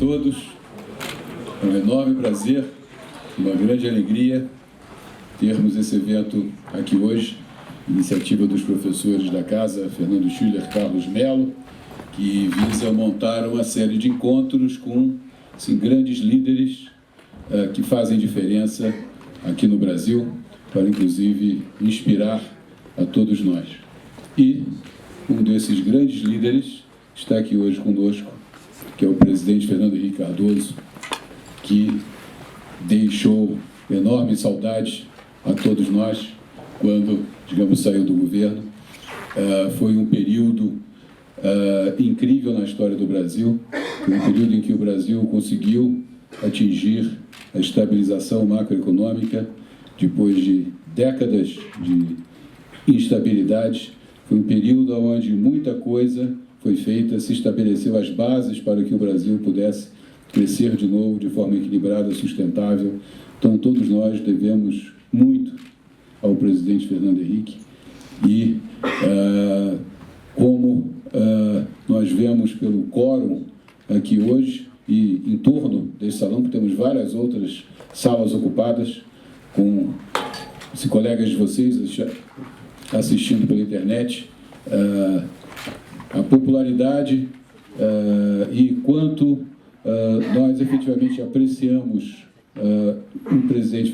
todos. É um enorme prazer, uma grande alegria termos esse evento aqui hoje, iniciativa dos professores da casa, Fernando Schiller, Carlos Melo, que visa montar uma série de encontros com grandes líderes que fazem diferença aqui no Brasil, para inclusive inspirar a todos nós. E um desses grandes líderes está aqui hoje conosco, que é o presidente Fernando Henrique Cardoso, que deixou enorme saudade a todos nós quando, digamos, saiu do governo. Foi um período incrível na história do Brasil, um período em que o Brasil conseguiu atingir a estabilização macroeconômica depois de décadas de instabilidade. Foi um período onde muita coisa foi feita, se estabeleceu as bases para que o Brasil pudesse crescer de novo de forma equilibrada, sustentável. Então, todos nós devemos muito ao presidente Fernando Henrique e, como nós vemos pelo quórum aqui hoje e em torno desse salão, que temos várias outras salas ocupadas com colegas de vocês assistindo pela internet, a popularidade e quanto nós efetivamente apreciamos o presidente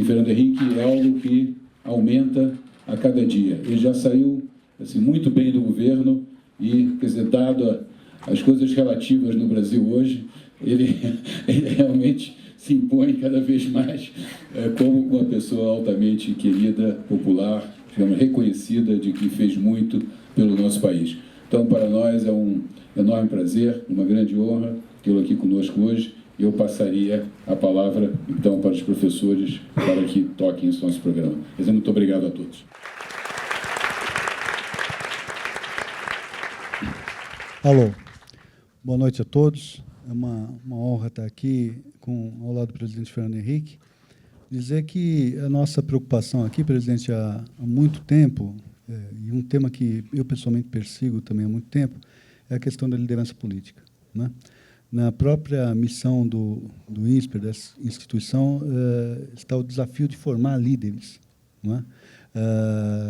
Fernando Henrique é algo que aumenta a cada dia. Ele já saiu muito bem do governo e, dado as coisas relativas no Brasil hoje, ele realmente se impõe cada vez mais como uma pessoa altamente querida, popular, reconhecida, de que fez muito pelo nosso país. Então, para nós é um enorme prazer, uma grande honra tê-lo aqui conosco hoje. E eu passaria a palavra, então, para os professores para que toquem esse nosso programa. Muito obrigado a todos. Alô, boa noite a todos. É uma honra estar aqui ao lado do presidente Fernando Henrique. Dizer que a nossa preocupação aqui, presidente, há muito tempo, e um tema que eu pessoalmente persigo também há muito tempo, é a questão da liderança política, né? Na própria missão do INSPER, dessa instituição, está o desafio de formar líderes, não é?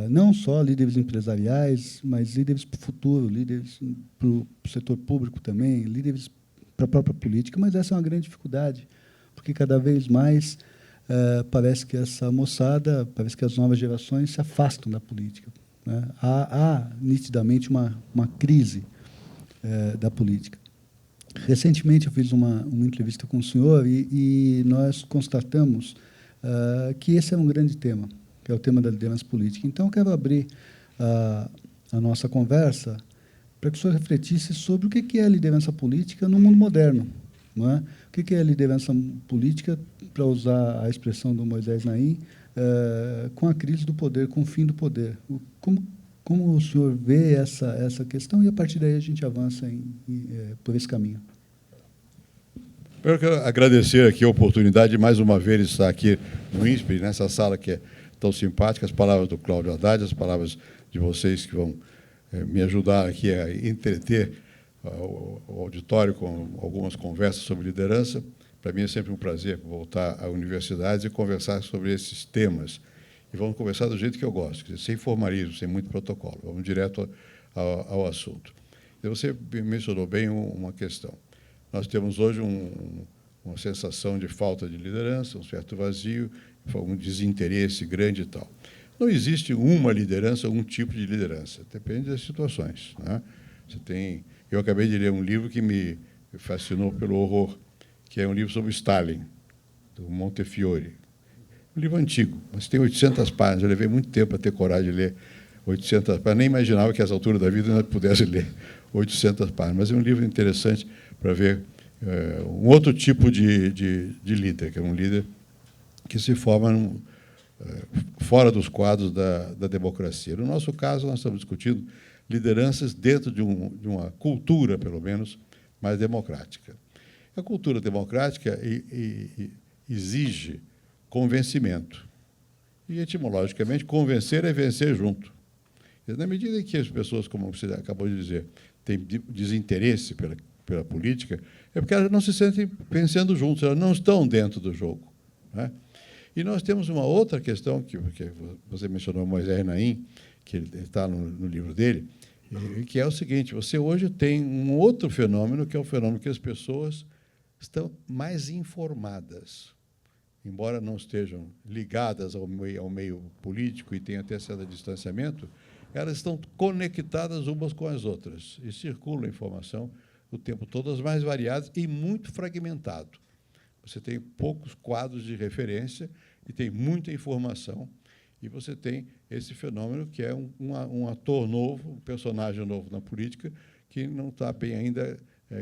Não só líderes empresariais, mas líderes para o futuro, líderes para o setor público também, líderes para a própria política, mas essa é uma grande dificuldade, porque cada vez mais parece que essa moçada, parece que as novas gerações se afastam da política, né? Há nitidamente uma crise da política. Recentemente eu fiz uma entrevista com o senhor e nós constatamos que esse é um grande tema, que é o tema da liderança política. Então, eu quero abrir a nossa conversa para que o senhor refletisse sobre o que é a liderança política no mundo moderno, não é? O que é a liderança política, para usar a expressão do Moisés Naim, com a crise do poder, com o fim do poder. Como o senhor vê essa questão e, a partir daí, a gente avança por esse caminho? Eu quero agradecer aqui a oportunidade de, mais uma vez, estar aqui no INSPER, nessa sala que é tão simpática, as palavras do Cláudio Haddad, as palavras de vocês que vão me ajudar aqui a entreter o auditório com algumas conversas sobre liderança. Para mim é sempre um prazer voltar à universidade e conversar sobre esses temas. E vamos conversar do jeito que eu gosto, quer dizer, sem formalismo, sem muito protocolo. Vamos direto ao assunto. E você mencionou bem uma questão. Nós temos hoje uma sensação de falta de liderança, um certo vazio, um desinteresse grande e tal. Não existe uma liderança, um tipo de liderança. Depende das situações, né? Eu acabei de ler um livro que me fascinou pelo horror, que é um livro sobre Stalin, do Montefiore. Um livro antigo, mas tem 800 páginas. Eu levei muito tempo para ter coragem de ler 800 páginas. Nem imaginava que, às alturas da vida, eu pudesse ler 800 páginas. Mas é um livro interessante para ver um outro tipo de líder, que é um líder que se forma fora dos quadros da democracia. No nosso caso, nós estamos discutindo lideranças dentro de uma cultura, pelo menos, mais democrática. A cultura democrática exige convencimento. E, etimologicamente, convencer é vencer junto. E, na medida em que as pessoas, como você acabou de dizer, têm desinteresse pela política, é porque elas não se sentem pensando juntos, elas não estão dentro do jogo, né? E nós temos uma outra questão, que você mencionou Moisés Naim, que ele está no livro dele, que é o seguinte: você hoje tem um outro fenômeno, que é o fenômeno que as pessoas estão mais informadas, embora não estejam ligadas ao meio político e tenham até certo distanciamento, elas estão conectadas umas com as outras e circula informação o tempo todo, as mais variadas e muito fragmentado. Você tem poucos quadros de referência e tem muita informação, e você tem esse fenômeno que é um ator novo, um personagem novo na política, que não está bem ainda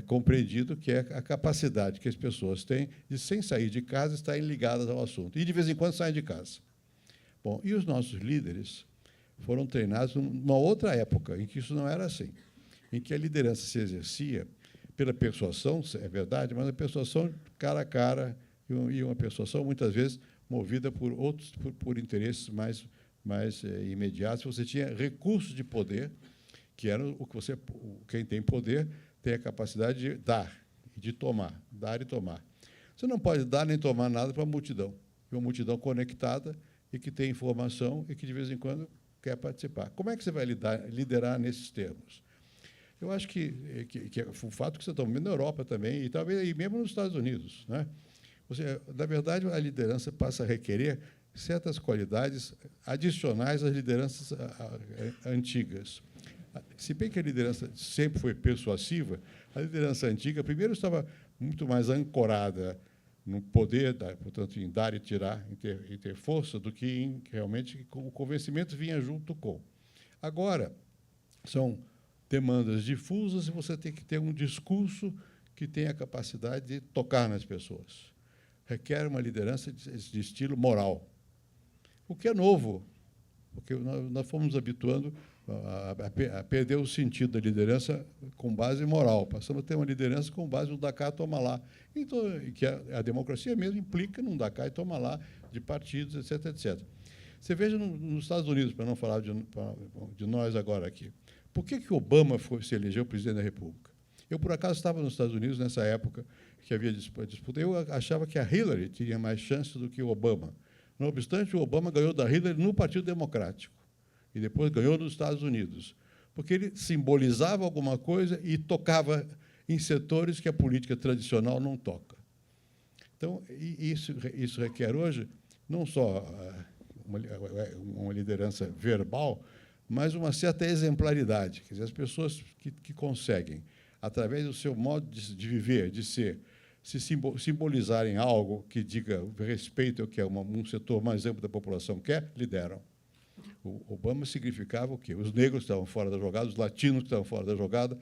compreendido, que é a capacidade que as pessoas têm de, sem sair de casa, estarem ligadas ao assunto. E, de vez em quando, saem de casa. Bom, e os nossos líderes foram treinados numa outra época, em que isso não era assim, em que a liderança se exercia pela persuasão, é verdade, mas a persuasão cara a cara, e uma persuasão, muitas vezes, movida por interesses mais imediatos. Você tinha recursos de poder, que eram o que quem tem poder tem a capacidade de dar e de tomar, dar e tomar. Você não pode dar nem tomar nada para a multidão, uma multidão conectada e que tem informação e que, de vez em quando, quer participar. Como é que você vai liderar nesses termos? Eu acho que é o fato que você está vendo na Europa também, e talvez mesmo nos Estados Unidos, né? Na verdade, a liderança passa a requerer certas qualidades adicionais às lideranças antigas. Se bem que a liderança sempre foi persuasiva, a liderança antiga, primeiro, estava muito mais ancorada no poder, portanto, em dar e tirar, em ter força, do que realmente o convencimento vinha junto com. Agora, são demandas difusas e você tem que ter um discurso que tenha a capacidade de tocar nas pessoas. Requer uma liderança de estilo moral, o que é novo, porque nós fomos nos habituando a perder o sentido da liderança com base moral. Passamos a ter uma liderança com base no dá cá, toma lá. Então, que a democracia mesmo implica num dá cá e toma lá de partidos, etc., etc. Você veja nos Estados Unidos, para não falar de nós agora aqui, por que Obama se elegeu presidente da República? Eu, por acaso, estava nos Estados Unidos nessa época que havia disputa. Eu achava que a Hillary tinha mais chance do que o Obama. Não obstante, o Obama ganhou da Hillary no Partido Democrático e depois ganhou nos Estados Unidos, porque ele simbolizava alguma coisa e tocava em setores que a política tradicional não toca. Então, isso requer hoje não só uma liderança verbal, mas uma certa exemplaridade. Quer dizer, as pessoas que conseguem, através do seu modo de viver, de ser, se simbolizarem algo que diga respeito ao que um setor mais amplo da população quer, lideram. O Obama significava o quê? Os negros estavam fora da jogada, os latinos estavam fora da jogada,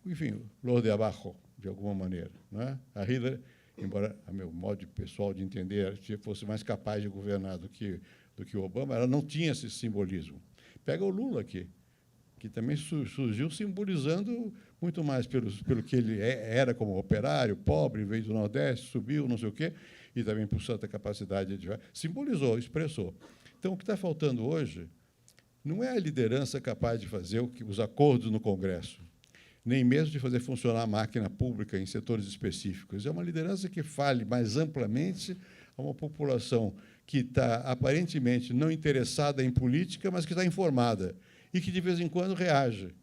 enfim, los de abajo, de alguma maneira, não é? A Hillary, embora, a meu modo pessoal de entender, fosse mais capaz de governar do que o Obama, ela não tinha esse simbolismo. Pega o Lula aqui, que também surgiu simbolizando muito mais pelo que ele era como operário, pobre, veio do Nordeste, subiu, não sei o quê, e também por certa capacidade de... Simbolizou, expressou. Então, o que está faltando hoje não é a liderança capaz de fazer os acordos no Congresso, nem mesmo de fazer funcionar a máquina pública em setores específicos. É uma liderança que fale mais amplamente a uma população que está, aparentemente, não interessada em política, mas que está informada e que, de vez em quando, reage.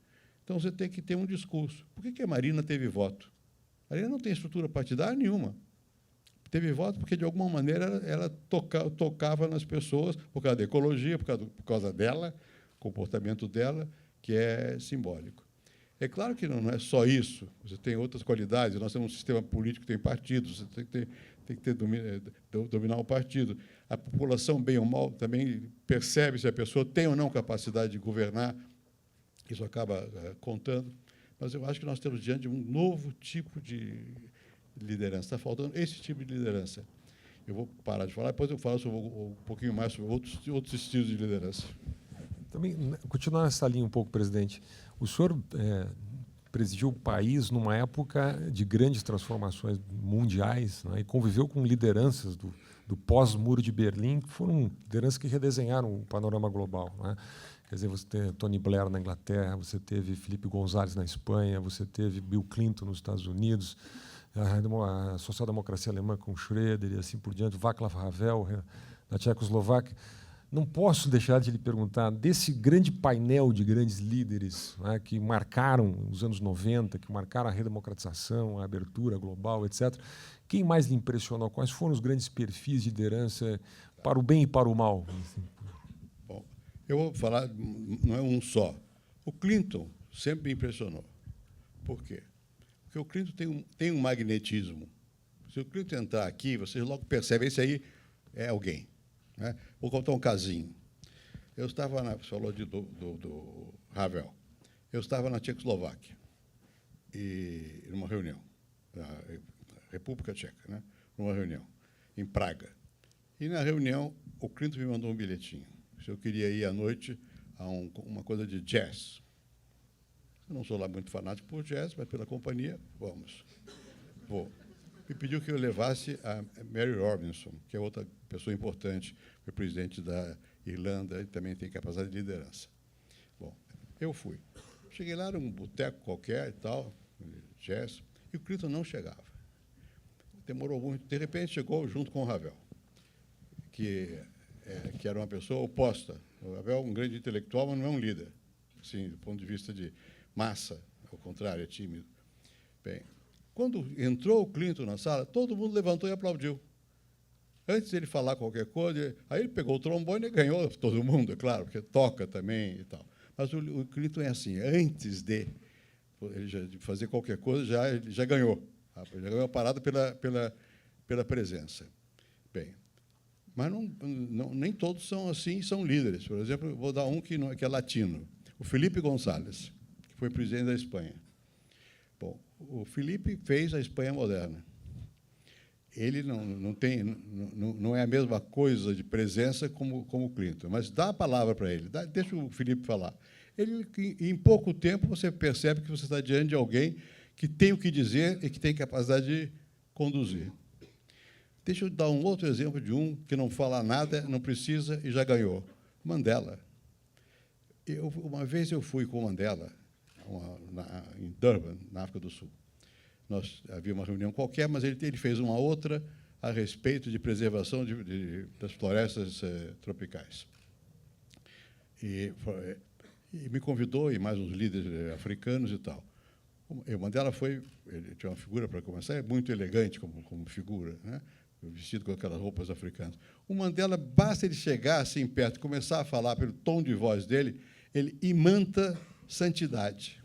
Então, você tem que ter um discurso. Por que a Marina teve voto? A Marina não tem estrutura partidária nenhuma. Teve voto porque, de alguma maneira, ela tocava nas pessoas, por causa da ecologia, por causa dela, comportamento dela, que é simbólico. É claro que não é só isso. Você tem outras qualidades. Nós temos um sistema político que tem partidos, você tem que dominar o partido. A população, bem ou mal, também percebe se a pessoa tem ou não capacidade de governar. Isso acaba contando. Mas eu acho que nós estamos diante de um novo tipo de liderança. Está faltando esse tipo de liderança. Eu vou parar de falar, depois eu falo um pouquinho mais sobre outros estilos de liderança. Também, continuar nessa linha um pouco, presidente. O senhor presidiu o país numa época de grandes transformações mundiais, né, e conviveu com lideranças do pós-Muro de Berlim, que foram lideranças que redesenharam o panorama global, né? Quer dizer, você teve Tony Blair na Inglaterra, você teve Felipe González na Espanha, você teve Bill Clinton nos Estados Unidos, a social-democracia alemã com Schroeder e assim por diante, Václav Havel na Tchecoslováquia. Não posso deixar de lhe perguntar, desse grande painel de grandes líderes, né, que marcaram os anos 90, que marcaram a redemocratização, a abertura global, etc., quem mais lhe impressionou? Quais foram os grandes perfis de liderança para o bem e para o mal? Bom, eu vou falar, não é um só. O Clinton sempre me impressionou. Por quê? Porque o Clinton tem um magnetismo. Se o Clinton entrar aqui, vocês logo percebem, esse aí é alguém. Né? Vou contar um casinho. Eu estava você falou do Havel. Eu estava na Tchecoslováquia, numa reunião, na República Tcheca, né? Numa reunião, em Praga. E, na reunião, o Clinton me mandou um bilhetinho. Se eu queria ir à noite a uma coisa de jazz. Eu não sou lá muito fanático por jazz, mas pela companhia, vamos. Vou. Me pediu que eu levasse a Mary Robinson, que é outra pessoa importante, foi presidente da Irlanda e também tem capacidade de liderança. Bom, eu fui. Cheguei lá, era um boteco qualquer e tal, jazz, e o Clinton não chegava. Demorou muito. De repente, chegou junto com o Havel, que era uma pessoa oposta. O Havel é um grande intelectual, mas não é um líder, assim, do ponto de vista de massa, ao contrário, é tímido. Bem, quando entrou o Clinton na sala, todo mundo levantou e aplaudiu. Antes dele falar qualquer coisa, aí ele pegou o trombone e ganhou todo mundo, é claro, porque toca também e tal. Mas o Clinton é assim, antes de fazer qualquer coisa, ele já ganhou. Já ganhou a parada pela presença. Bem, mas nem todos são assim, são líderes. Por exemplo, vou dar um que é latino, o Felipe González, que foi presidente da Espanha. Bom, o Felipe fez a Espanha moderna. Ele não é a mesma coisa de presença como o Clinton, mas dá a palavra para ele, deixa o Felipe falar. Em pouco tempo, você percebe que você está diante de alguém que tem o que dizer e que tem capacidade de conduzir. Deixa eu dar um outro exemplo de um que não fala nada, não precisa e já ganhou. Mandela. Uma vez eu fui com o Mandela em Durban, na África do Sul. Havia uma reunião qualquer, mas ele fez uma outra a respeito de preservação das florestas tropicais. E me convidou, e mais uns líderes africanos e tal. O Mandela ele tinha uma figura, para começar, muito elegante como figura, né? Vestido com aquelas roupas africanas. O Mandela, basta ele chegar assim perto, começar a falar pelo tom de voz dele, ele imanta santidade.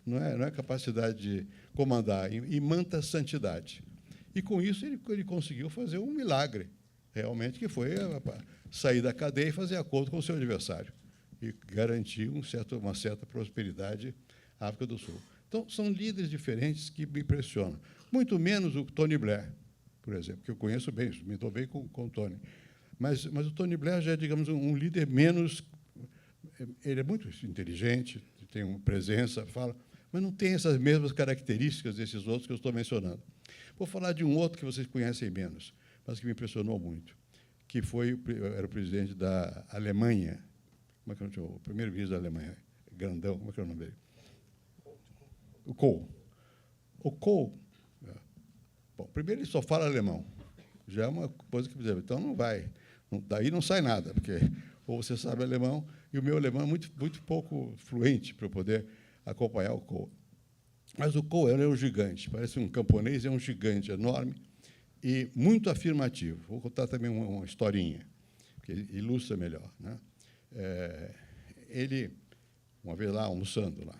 Não é capacidade de comandar, imanta santidade. E, com isso, ele conseguiu fazer um milagre, realmente, que foi sair da cadeia e fazer acordo com o seu adversário e garantir uma certa prosperidade à África do Sul. Então, são líderes diferentes que me impressionam. Muito menos o Tony Blair, por exemplo, que eu conheço bem, me dou bem com o Tony. Mas o Tony Blair já é, digamos, um líder menos... Ele é muito inteligente, tem uma presença, fala, mas não tem essas mesmas características desses outros que eu estou mencionando. Vou falar de um outro que vocês conhecem menos, mas que me impressionou muito, que era o presidente da Alemanha, como é que o primeiro-ministro da Alemanha, grandão, como é que é o nome dele? O Kohl. O Kohl, bom, primeiro ele só fala alemão, já é uma coisa que, então não vai, daí não sai nada, porque ou você sabe alemão, e o meu alemão é muito pouco fluente para eu poder acompanhar o Kohl. Mas o Kohl é um gigante, parece um camponês, é um gigante enorme e muito afirmativo. Vou contar também uma historinha, que ilustra melhor, né? Ele, uma vez lá, almoçando lá,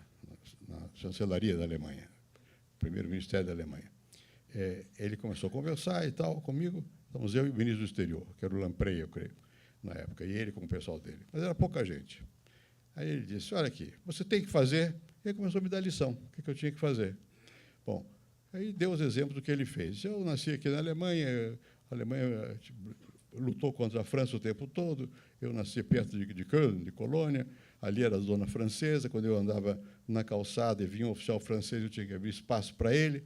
na chancelaria da Alemanha, primeiro ministério da Alemanha, ele começou a conversar e tal comigo, estamos eu e o ministro do exterior, que era o Lamprey, eu creio, na época, e ele com o pessoal dele. Mas era pouca gente. Aí ele disse, olha aqui, você tem que fazer... E ele começou a me dar lição, o que eu tinha que fazer. Bom, aí deu os exemplos do que ele fez. Eu nasci aqui na Alemanha, a Alemanha lutou contra a França o tempo todo, eu nasci perto de Köln, de Colônia, ali era a zona francesa, quando eu andava na calçada e vinha um oficial francês, eu tinha que abrir espaço para ele.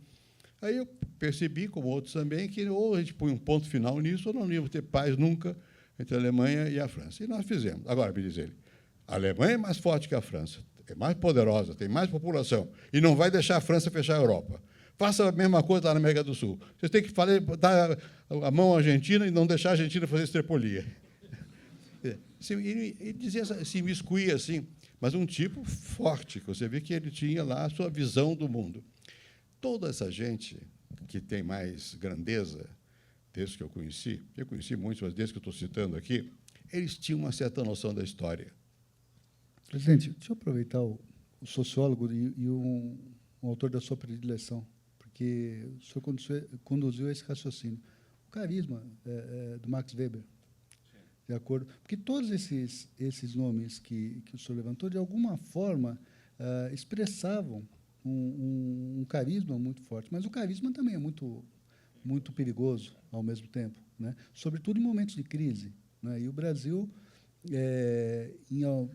Aí eu percebi, como outros também, que ou a gente põe um ponto final nisso, ou não íamos ter paz nunca entre a Alemanha e a França. E nós fizemos. Agora, me diz ele, A Alemanha é mais forte que a França, é mais poderosa, tem mais população, e não vai deixar a França fechar a Europa. Faça a mesma coisa lá na América do Sul. Vocês têm que dar a mão à Argentina e não deixar a Argentina fazer estrepolia. Ele dizia, se imiscuía assim, mas um tipo forte, que você vê que ele tinha lá a sua visão do mundo. Toda essa gente que tem mais grandeza, desde que eu conheci muitos, mas desde que eu estou citando aqui, eles tinham uma certa noção da história. Presidente, deixa eu aproveitar o sociólogo e um autor da sua predileção, porque o senhor conduziu esse raciocínio. O carisma do Max Weber, de acordo? Porque todos esses nomes que o senhor levantou, de alguma forma, expressavam um carisma muito forte, mas o carisma também é muito perigoso ao mesmo tempo, né? Sobretudo em momentos de crise, né? E o Brasil,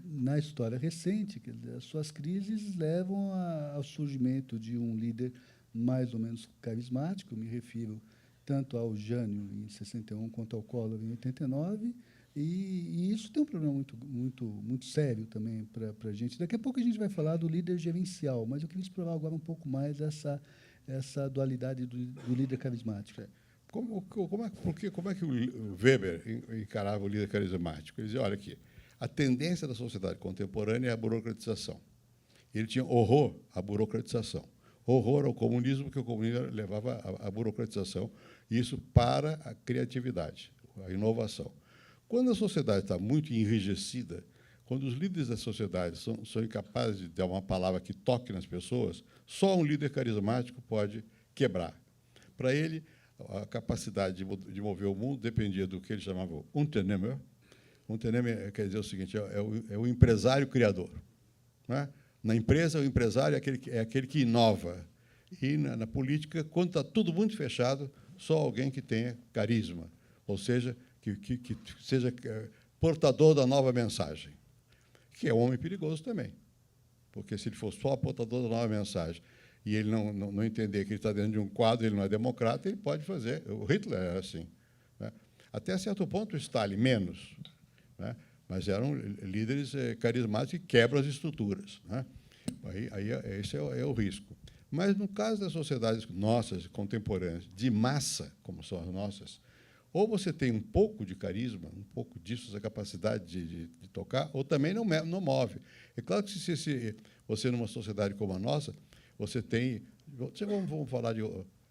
na história recente, quer dizer, as suas crises levam ao surgimento de um líder mais ou menos carismático. Eu me refiro tanto ao Jânio em 61 quanto ao Collor em 89, e isso tem um problema muito sério também para a gente. Daqui a pouco a gente vai falar do líder gerencial, mas eu queria explorar agora um pouco mais essa dualidade do líder carismático. Como é que o Weber encarava o líder carismático? Ele dizia, olha aqui, a tendência da sociedade contemporânea é a burocratização. Ele tinha horror à burocratização, horror ao comunismo, porque o comunismo levava à burocratização, e isso para a criatividade, a inovação. Quando a sociedade está muito enrijecida, quando os líderes da sociedade são incapazes de dar uma palavra que toque nas pessoas, só um líder carismático pode quebrar. Para ele, a capacidade de mover o mundo dependia do que ele chamava Unternehmer. Unternehmer quer dizer o seguinte, é o empresário criador. Não é? Na empresa, o empresário é aquele que inova. E na política, quando está tudo muito fechado, só alguém que tenha carisma, ou seja, que seja portador da nova mensagem, que é um homem perigoso também, porque se ele for só portador da nova mensagem e ele não entender que ele está dentro de um quadro, ele não é democrata, ele pode fazer. O Hitler era assim, né? Até certo ponto o Stalin menos, né? Mas eram líderes carismáticos que quebram as estruturas, né? Aí esse é o risco. Mas no caso das sociedades nossas contemporâneas de massa, como são as nossas, ou você tem um pouco de carisma, um pouco disso, essa capacidade de tocar, ou também não move. É claro que se você, numa sociedade como a nossa, você tem... Vamos falar de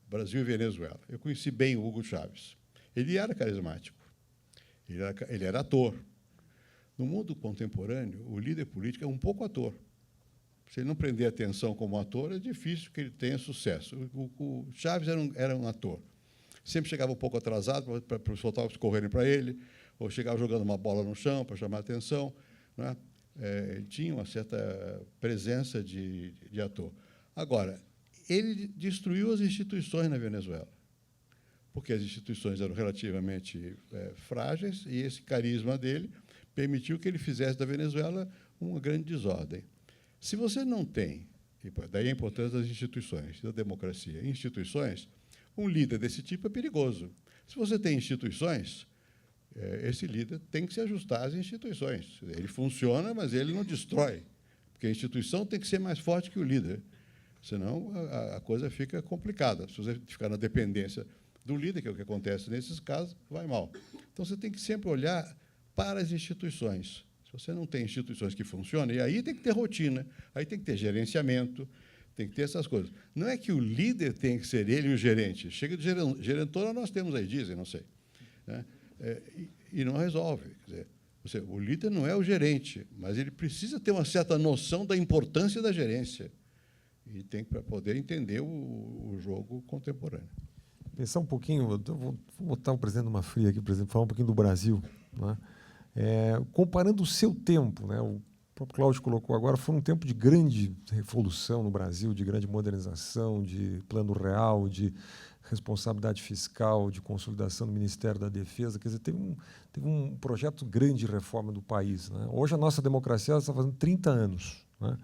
Brasil e Venezuela. Eu conheci bem o Hugo Chávez. Ele era carismático, ele era ator. No mundo contemporâneo, o líder político é um pouco ator. Se ele não prender atenção como ator, é difícil que ele tenha sucesso. O Chávez era um ator. Sempre chegava um pouco atrasado para os fotógrafos correrem para ele, ou chegava jogando uma bola no chão para chamar a atenção, né? Ele tinha uma certa presença de ator. Agora, ele destruiu as instituições na Venezuela, porque as instituições eram relativamente frágeis, e esse carisma dele permitiu que ele fizesse da Venezuela uma grande desordem. Se você não tem, daí a importância das instituições, da democracia, instituições, um líder desse tipo é perigoso. Se você tem instituições, esse líder tem que se ajustar às instituições. Ele funciona, mas ele não destrói, porque a instituição tem que ser mais forte que o líder, senão a coisa fica complicada. Se você ficar na dependência do líder, que é o que acontece nesses casos, vai mal. Então, você tem que sempre olhar para as instituições. Se você não tem instituições que funcionam, e aí tem que ter rotina, aí tem que ter gerenciamento, tem que ter essas coisas. Não é que o líder tem que ser ele o gerente. Chega de gerentora, nós temos aí, dizem, não sei, né? E não resolve. Quer dizer, o líder não é o gerente, mas ele precisa ter uma certa noção da importância da gerência, e tem para poder entender o jogo contemporâneo. Pensar um pouquinho, vou botar o presidente numa fria aqui, por exemplo, falar um pouquinho do Brasil, né? Comparando o seu tempo, né? O próprio Cláudio colocou agora, foi um tempo de grande revolução no Brasil, de grande modernização, de plano real, de responsabilidade fiscal, de consolidação do Ministério da Defesa. Quer dizer, teve um projeto grande de reforma do país, né? Hoje a nossa democracia está fazendo 30 anos, né?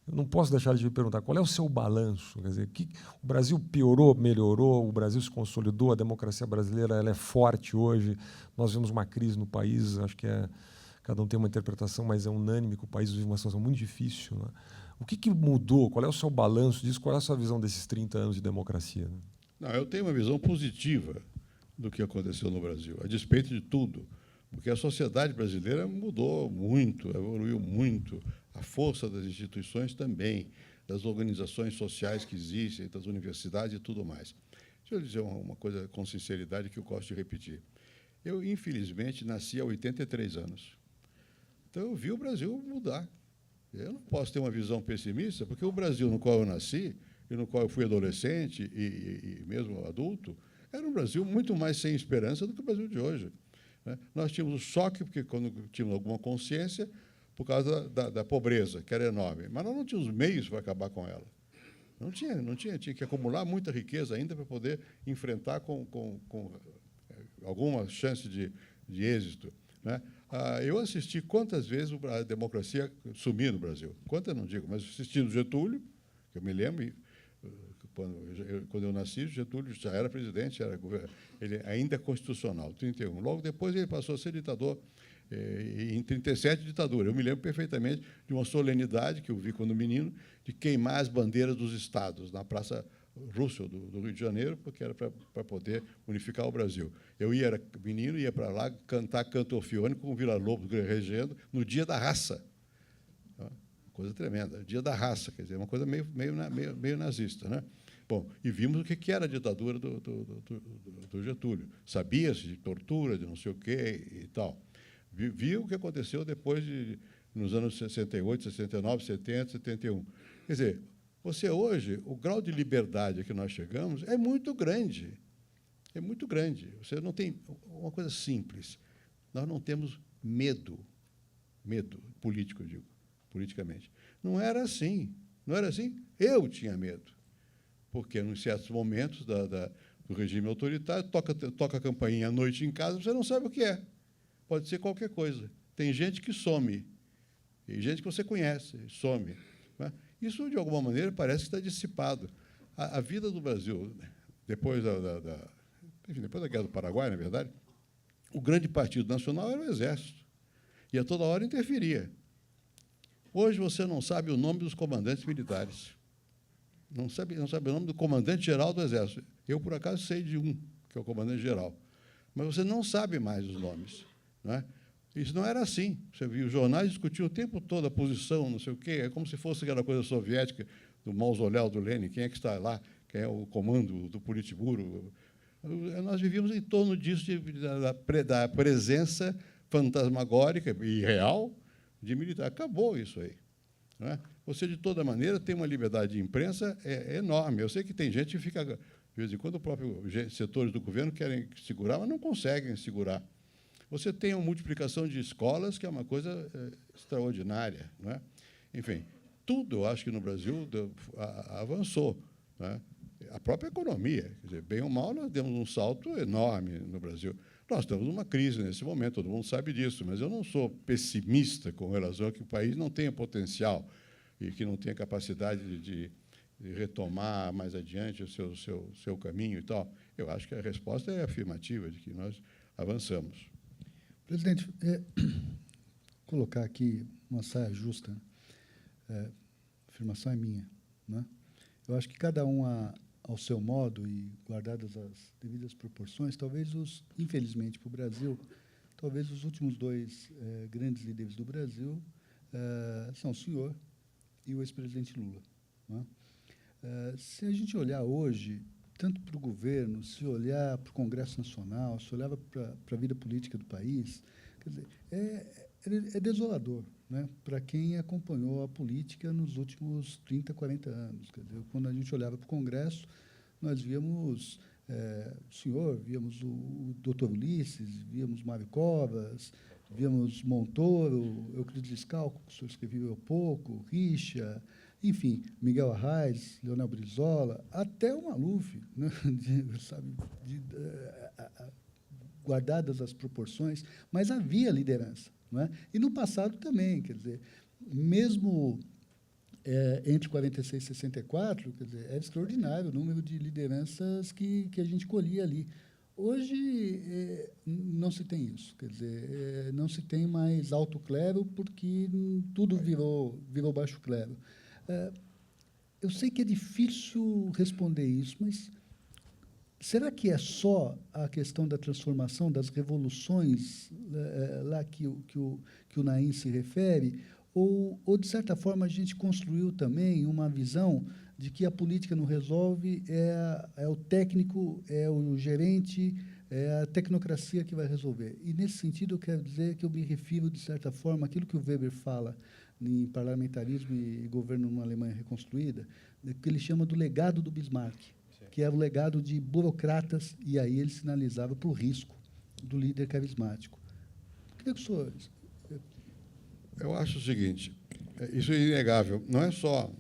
Eu não posso deixar de me perguntar qual é o seu balanço. Quer dizer, o Brasil piorou, melhorou, o Brasil se consolidou, a democracia brasileira ela é forte hoje, nós vemos uma crise no país, acho que cada um tem uma interpretação, mas é unânime que o país vive uma situação muito difícil. Né? O que mudou? Qual é o seu balanço disso? Qual é a sua visão desses 30 anos de democracia? Né? Não, eu tenho uma visão positiva do que aconteceu no Brasil, a despeito de tudo, porque a sociedade brasileira mudou muito, evoluiu muito, a força das instituições também, das organizações sociais que existem, das universidades e tudo mais. Deixa eu dizer uma coisa com sinceridade que eu gosto de repetir. Eu, infelizmente, nasci há 83 anos. Então, eu vi o Brasil mudar. Eu não posso ter uma visão pessimista, porque o Brasil no qual eu nasci, e no qual eu fui adolescente e mesmo adulto, era um Brasil muito mais sem esperança do que o Brasil de hoje. Né? Nós tínhamos o choque, porque quando tínhamos alguma consciência, por causa da pobreza, que era enorme. Mas nós não tínhamos meios para acabar com ela. Não tinha que acumular muita riqueza ainda para poder enfrentar com alguma chance de êxito. Né? Eu assisti quantas vezes a democracia sumir no Brasil. Quantas não digo, mas assisti no Getúlio, que eu me lembro, quando eu nasci, Getúlio já era presidente, ele ainda constitucional, 31. Logo depois ele passou a ser ditador, em 37, ditadura. Eu me lembro perfeitamente de uma solenidade que eu vi quando menino, de queimar as bandeiras dos estados na Praça Roosevelt do Rio de Janeiro, porque era para poder unificar o Brasil. Eu era menino, ia para lá cantar canto orfeônico com o Villa-Lobos regendo no Dia da Raça. Coisa tremenda, Dia da Raça, quer dizer, uma coisa meio nazista. Né? Bom, e vimos o que era a ditadura do Getúlio. Sabia-se de tortura, de não sei o quê e tal. Viu o que aconteceu depois, nos anos 68, 69, 70, 71. Quer dizer, você hoje, o grau de liberdade a que nós chegamos é muito grande. É muito grande. Você não tem uma coisa simples. Nós não temos medo político, eu digo, politicamente. Não era assim. Não era assim? Eu tinha medo. Porque, em certos momentos do regime autoritário, toca a campainha à noite em casa, você não sabe o que é. Pode ser qualquer coisa. Tem gente que some. Tem gente que você conhece, some. Né? Isso, de alguma maneira, parece que está dissipado. A vida do Brasil, depois depois da Guerra do Paraguai, na verdade, o grande partido nacional era o Exército. E a toda hora interferia. Hoje você não sabe o nome dos comandantes militares. Não sabe o nome do comandante-geral do Exército. Eu, por acaso, sei de um, que é o comandante-geral. Mas você não sabe mais os nomes. Não é? Isso não era assim. Você viu, os jornais discutiam o tempo todo a posição, não sei o quê, é como se fosse aquela coisa soviética do mausoléu do Lenin, quem é que está lá, quem é o comando do Politburo. Nós vivíamos em torno disso, da presença fantasmagórica e real de militar. Acabou isso aí. Não é? Você, de toda maneira, tem uma liberdade de imprensa enorme. Eu sei que tem gente que fica, de vez em quando, os próprios setores do governo querem segurar, mas não conseguem segurar. Você tem uma multiplicação de escolas, que é uma coisa extraordinária. Não é? Enfim, tudo, eu acho que no Brasil avançou. Não é? A própria economia, quer dizer, bem ou mal, nós demos um salto enorme no Brasil. Nós estamos numa crise nesse momento, todo mundo sabe disso, mas eu não sou pessimista com relação a que o país não tenha potencial e que não tenha capacidade de retomar mais adiante o seu caminho e tal. Eu acho que a resposta é afirmativa, de que nós avançamos. Presidente, colocar aqui uma saia justa, a afirmação é minha. Né? Eu acho que cada um, ao seu modo e guardadas as devidas proporções, talvez infelizmente para o Brasil, talvez os últimos dois grandes líderes do Brasil são o senhor e o ex-presidente Lula. Né? Se a gente olhar hoje, tanto para o governo, se olhar para o Congresso Nacional, se olhar para a vida política do país, quer dizer, é desolador, né, para quem acompanhou a política nos últimos 30, 40 anos. Quer dizer, quando a gente olhava para o Congresso, nós víamos o senhor, víamos o doutor Ulisses, víamos Mário Covas, víamos Montoro, Euclides Liscalco, que o senhor escreveu há pouco, Richa, enfim, Miguel Arraes, Leonel Brizola, até o Maluf, né, guardadas as proporções, mas havia liderança. Não é? E no passado também, quer dizer, mesmo entre 46 e 64, quer dizer, era extraordinário o número de lideranças que a gente colhia ali. Hoje não se tem isso, quer dizer, não se tem mais alto clero porque tudo virou baixo clero. Eu sei que é difícil responder isso, mas será que é só a questão da transformação, das revoluções lá que o Naim se refere, ou, de certa forma, a gente construiu também uma visão de que a política não resolve, é o técnico, é o gerente, é a tecnocracia que vai resolver. E, nesse sentido, eu quero dizer que eu me refiro, de certa forma, àquilo que o Weber fala em parlamentarismo e governo numa Alemanha reconstruída, que ele chama do legado do Bismarck, que era o legado de burocratas, e aí ele sinalizava para o risco do líder carismático. Queria que o senhor... Eu acho o seguinte, isso é inegável, não é só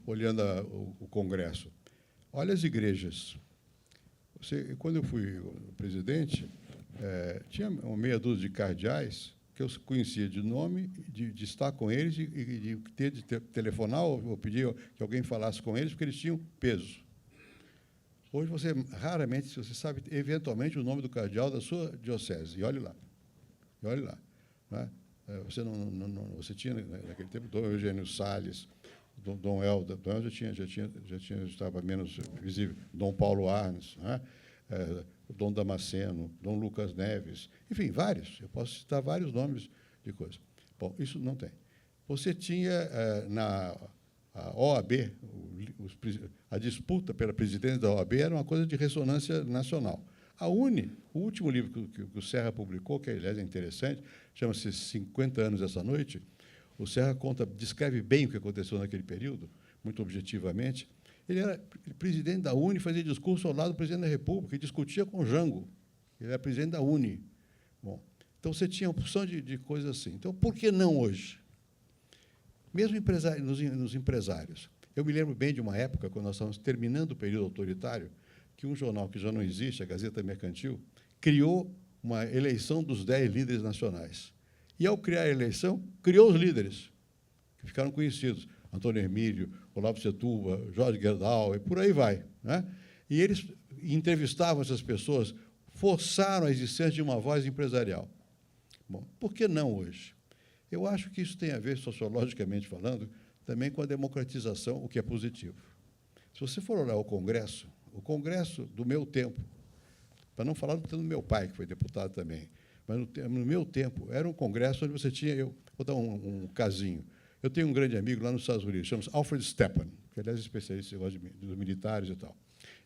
olhando o Congresso. Olha as igrejas. Quando eu fui presidente, tinha uma meia dúzia de cardeais que eu conhecia de nome, de estar com eles e de telefonar ou pedir que alguém falasse com eles, porque eles tinham peso. Hoje, você sabe, eventualmente, o nome do cardeal da sua diocese, e olhe lá. E olhe lá. Né? Você tinha, naquele tempo, Dom Eugênio Salles, Dom Helder. Dom Helder já estava menos visível. Dom Paulo Arnes, né? Dom Damasceno, Dom Lucas Neves, enfim, vários. Eu posso citar vários nomes de coisas. Bom, isso não tem. Você tinha, na OAB, a disputa pela presidência da OAB era uma coisa de ressonância nacional. A UNE, o último livro que o Serra publicou, que, aliás, é interessante, chama-se 50 anos essa noite, o Serra descreve bem o que aconteceu naquele período, muito objetivamente. Ele era presidente da UNE, fazia discurso ao lado do presidente da República, e discutia com Jango. Ele era presidente da UNE. Bom, então, você tinha uma opção de coisas assim. Então, por que não hoje? Mesmo nos empresários. Eu me lembro bem de uma época, quando nós estávamos terminando o período autoritário, que um jornal que já não existe, a Gazeta Mercantil, criou uma eleição dos 10 líderes nacionais. E, ao criar a eleição, criou os líderes, que ficaram conhecidos. Antônio Hermílio, Olavo Setúbal, Jorge Gerdau, e por aí vai. Né? E eles entrevistavam essas pessoas, forçaram a existência de uma voz empresarial. Bom, por que não hoje? Eu acho que isso tem a ver, sociologicamente falando, também com a democratização, o que é positivo. Se você for olhar o Congresso do meu tempo, para não falar do meu pai, que foi deputado também, mas no meu tempo, era um congresso onde você tinha... Vou dar um casinho. Eu tenho um grande amigo lá nos Estados Unidos, chama-se Alfred Stepan, que, aliás, é especialista dos militares e tal.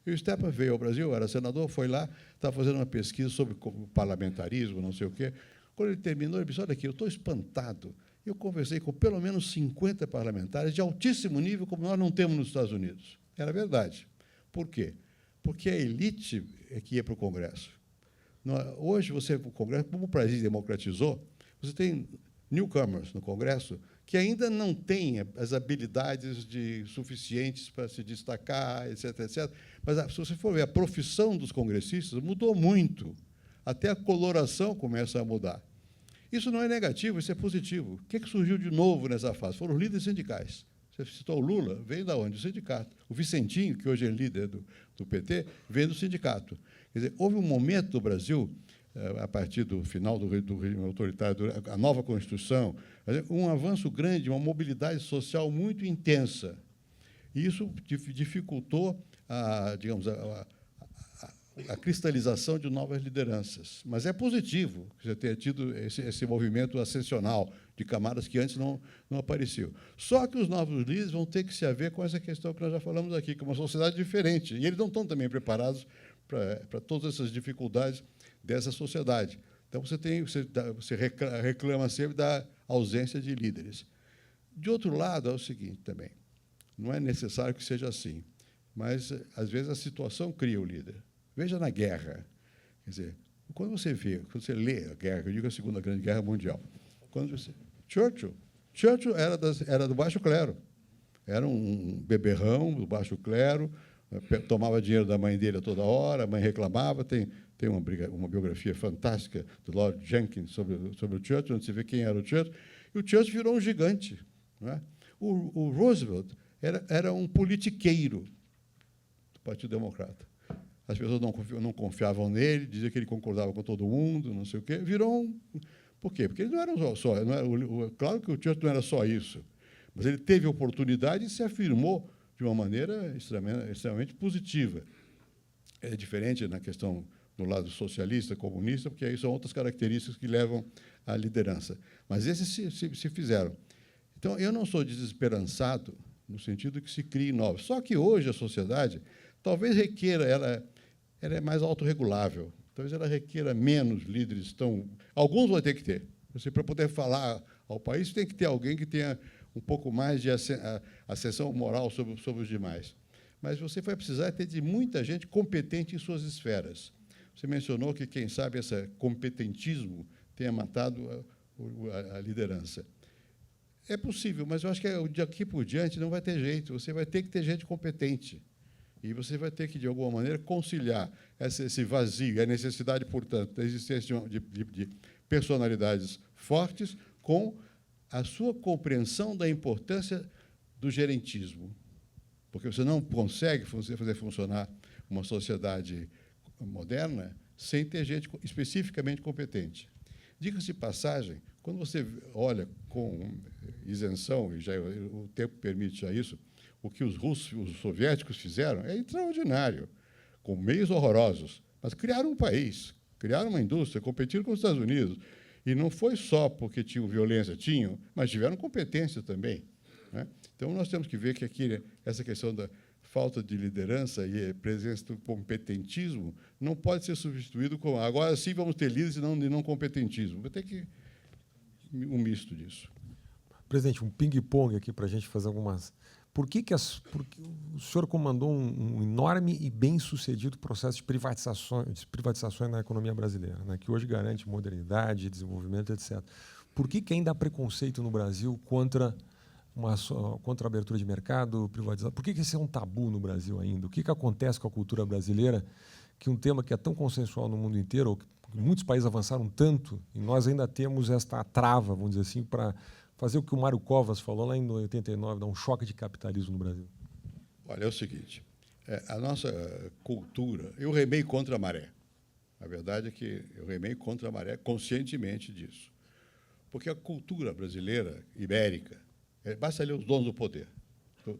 E o Stepan veio ao Brasil, era senador, foi lá, estava fazendo uma pesquisa sobre parlamentarismo, não sei o quê. Quando ele terminou, ele disse, olha aqui, eu estou espantado. Eu conversei com pelo menos 50 parlamentares de altíssimo nível, como nós não temos nos Estados Unidos. Era verdade. Por quê? Porque a elite é que ia para o Congresso. Hoje, o Congresso, como o país democratizou, você tem newcomers no Congresso que ainda não têm as habilidades suficientes para se destacar, etc., etc. Mas, se você for ver, a profissão dos congressistas mudou muito. Até a coloração começa a mudar. Isso não é negativo, isso é positivo. O que surgiu de novo nessa fase? Foram os líderes sindicais. Você citou o Lula, veio de onde? Do sindicato. O Vicentinho, que hoje é líder do PT, veio do sindicato. Quer dizer, houve um momento no Brasil, a partir do final do regime autoritário, a nova Constituição, um avanço grande, uma mobilidade social muito intensa. E isso dificultou digamos, a cristalização de novas lideranças. Mas é positivo que você tenha tido esse movimento ascensional de camadas que antes não apareciam. Só que os novos líderes vão ter que se haver com essa questão que nós já falamos aqui, que é uma sociedade diferente. E eles não estão também preparados para todas essas dificuldades dessa sociedade. Então, você reclama sempre da ausência de líderes. De outro lado, é o seguinte também, não é necessário que seja assim, mas, às vezes, a situação cria o líder. Veja na guerra. Quer dizer, quando você lê a guerra, eu digo a Segunda Grande Guerra Mundial, Churchill era do baixo clero, era um beberrão do baixo clero, tomava dinheiro da mãe dele a toda hora, a mãe reclamava, tem uma biografia fantástica do Lord Jenkins sobre o Churchill, onde você vê quem era o Churchill, e o Churchill virou um gigante. Não é? O Roosevelt era um politiqueiro do Partido Democrata. as pessoas não confiavam nele, diziam que ele concordava com todo mundo, não sei o quê. Virou um... Por quê? Porque ele não era só... Não era, claro que o Churchill não era só isso, mas ele teve oportunidade e se afirmou de uma maneira extremamente positiva. É diferente na questão do lado socialista, comunista, porque aí são outras características que levam à liderança. Mas esses se fizeram. Então, eu não sou desesperançado no sentido que se crie novos. Só que hoje a sociedade talvez requeira, ela é mais autorregulável, talvez ela requeira menos líderes tão... Alguns vai ter que ter. Você, para poder falar ao país, tem que ter alguém que tenha um pouco mais de ascensão moral sobre os demais. Mas você vai precisar ter de muita gente competente em suas esferas. Você mencionou que, quem sabe, esse competentismo tenha matado a liderança. É possível, mas eu acho que de aqui por diante não vai ter jeito. Você vai ter que ter gente competente. E você vai ter que, de alguma maneira, conciliar esse vazio, a necessidade, portanto, da existência de personalidades fortes com a sua compreensão da importância do gerentismo. Porque você não consegue fazer funcionar uma sociedade moderna sem ter gente especificamente competente. Diga-se de passagem, quando você olha com isenção, e já o tempo permite já isso, o que os russos, os soviéticos fizeram é extraordinário, com meios horrorosos, mas criaram um país, criaram uma indústria, competiram com os Estados Unidos. E não foi só porque tinham violência, mas tiveram competência também, né? Então, nós temos que ver que aqui essa questão da falta de liderança e a presença do competentismo não pode ser substituído com agora sim vamos ter líderes e não competentismo. Vai ter que um misto disso. Presidente, um ping-pong aqui para a gente fazer algumas... Porque o senhor comandou um enorme e bem-sucedido processo de privatizações na economia brasileira, né, que hoje garante modernidade, desenvolvimento, etc. Por que ainda há preconceito no Brasil contra a abertura de mercado, privatização? Por que esse é um tabu no Brasil ainda? O que acontece com a cultura brasileira, que um tema que é tão consensual no mundo inteiro, ou que muitos países avançaram tanto, e nós ainda temos esta trava, vamos dizer assim, para fazer o que o Mário Covas falou lá em 89, dar um choque de capitalismo no Brasil? Olha, é o seguinte, a nossa cultura... Eu remei contra a maré. A verdade é que eu remei contra a maré conscientemente disso. Porque a cultura brasileira, ibérica, basta ler Os Donos do Poder,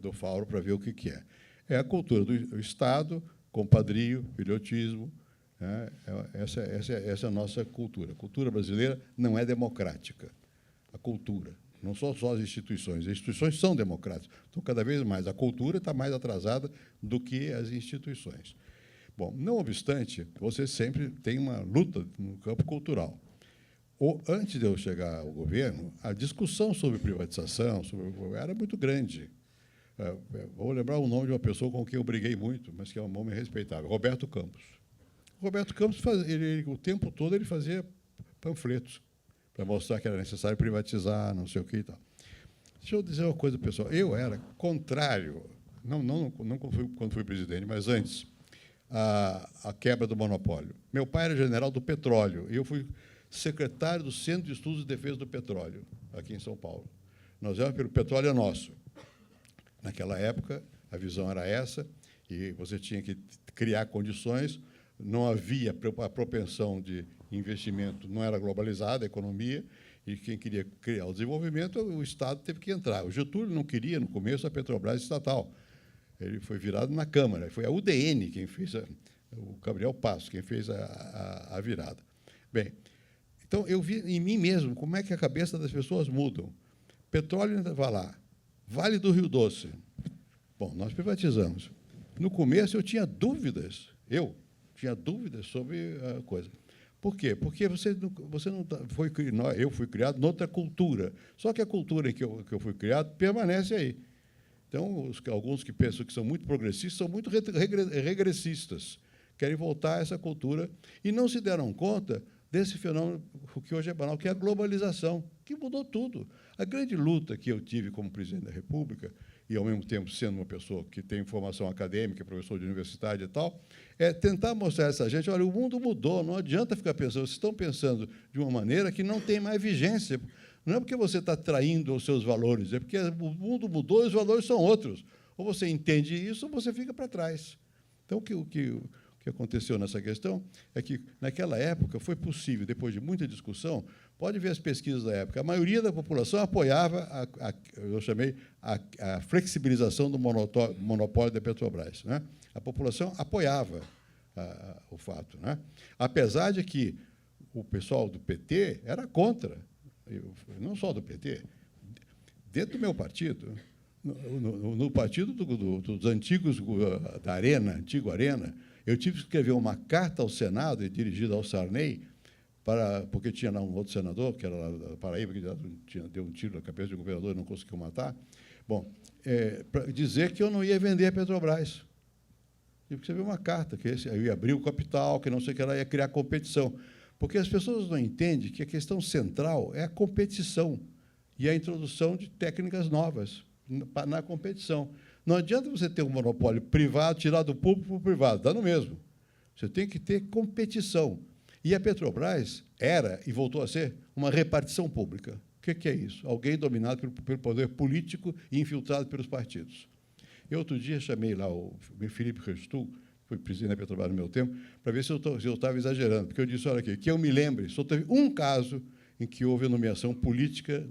do Fausto, para ver o que é. É a cultura do Estado, compadrio, filhotismo. Né? Essa é a nossa cultura. A cultura brasileira não é democrática. A cultura. Não são só as instituições são democráticas. Então, cada vez mais, a cultura está mais atrasada do que as instituições. Bom, não obstante, você sempre tem uma luta no campo cultural. Antes de eu chegar ao governo, a discussão sobre privatização era muito grande. Vou lembrar o nome de uma pessoa com quem eu briguei muito, mas que é um nome respeitável, Roberto Campos. O Roberto Campos, o tempo todo, ele fazia panfletos para mostrar que era necessário privatizar, não sei o que e tal. Deixa eu dizer uma coisa, pessoal. Eu era contrário, não quando fui presidente, mas antes, à quebra do monopólio. Meu pai era general do petróleo, e eu fui secretário do Centro de Estudos de Defesa do Petróleo, aqui em São Paulo. Nós éramos pelo petróleo é nosso. Naquela época, a visão era essa, e você tinha que criar condições, não havia a propensão de investimento, não era globalizada a economia, e quem queria criar o desenvolvimento, o Estado teve que entrar. O Getúlio não queria, no começo, a Petrobras estatal. Ele foi virado na Câmara. Foi a UDN quem fez, o Gabriel Passos, quem fez a virada. Bem, então, eu vi em mim mesmo como é que a cabeça das pessoas mudam. Petróleo ainda vai lá. Vale do Rio Doce. Bom, nós privatizamos. No começo, eu tinha dúvidas. Eu tinha dúvidas sobre a coisa. Por quê? Porque você não foi... Eu fui criado noutra cultura. Só que a cultura em que eu fui criado permanece aí. Então, alguns que pensam que são muito progressistas são muito regressistas. Querem voltar a essa cultura e não se deram conta desse fenômeno que hoje é banal, que é a globalização, que mudou tudo. A grande luta que eu tive como presidente da República, e, ao mesmo tempo, sendo uma pessoa que tem formação acadêmica, professor de universidade e tal, é tentar mostrar a essa gente, olha, o mundo mudou, não adianta ficar pensando, vocês estão pensando de uma maneira que não tem mais vigência. Não é porque você está traindo os seus valores, é porque o mundo mudou e os valores são outros. Ou você entende isso, ou você fica para trás. Então, o que que aconteceu nessa questão é que, naquela época, foi possível, depois de muita discussão, pode ver as pesquisas da época, a maioria da população apoiava eu chamei a flexibilização do monopólio da Petrobras, né? A população apoiava o fato, né? Apesar de que o pessoal do PT era contra, não só do PT, dentro do meu partido, no partido dos antigos da Arena, antigo Arena, eu tive que escrever uma carta ao Senado, dirigida ao Sarney, porque tinha lá um outro senador, que era lá da Paraíba, que deu um tiro na cabeça do governador e não conseguiu matar. Bom, para dizer que eu não ia vender a Petrobras. Tive que escrever uma carta, que eu ia abrir o capital, que não sei o que, ela ia criar competição. Porque as pessoas não entendem que a questão central é a competição e a introdução de técnicas novas na competição. Não adianta você ter um monopólio privado, tirar do público para o privado, dá no mesmo. Você tem que ter competição. E a Petrobras era, e voltou a ser, uma repartição pública. O que é isso? Alguém dominado pelo poder político e infiltrado pelos partidos. Eu, outro dia, chamei lá o Felipe Restul, que foi presidente da Petrobras no meu tempo, para ver se eu estava exagerando. Porque eu disse, olha aqui, que eu me lembre, só teve um caso em que houve nomeação política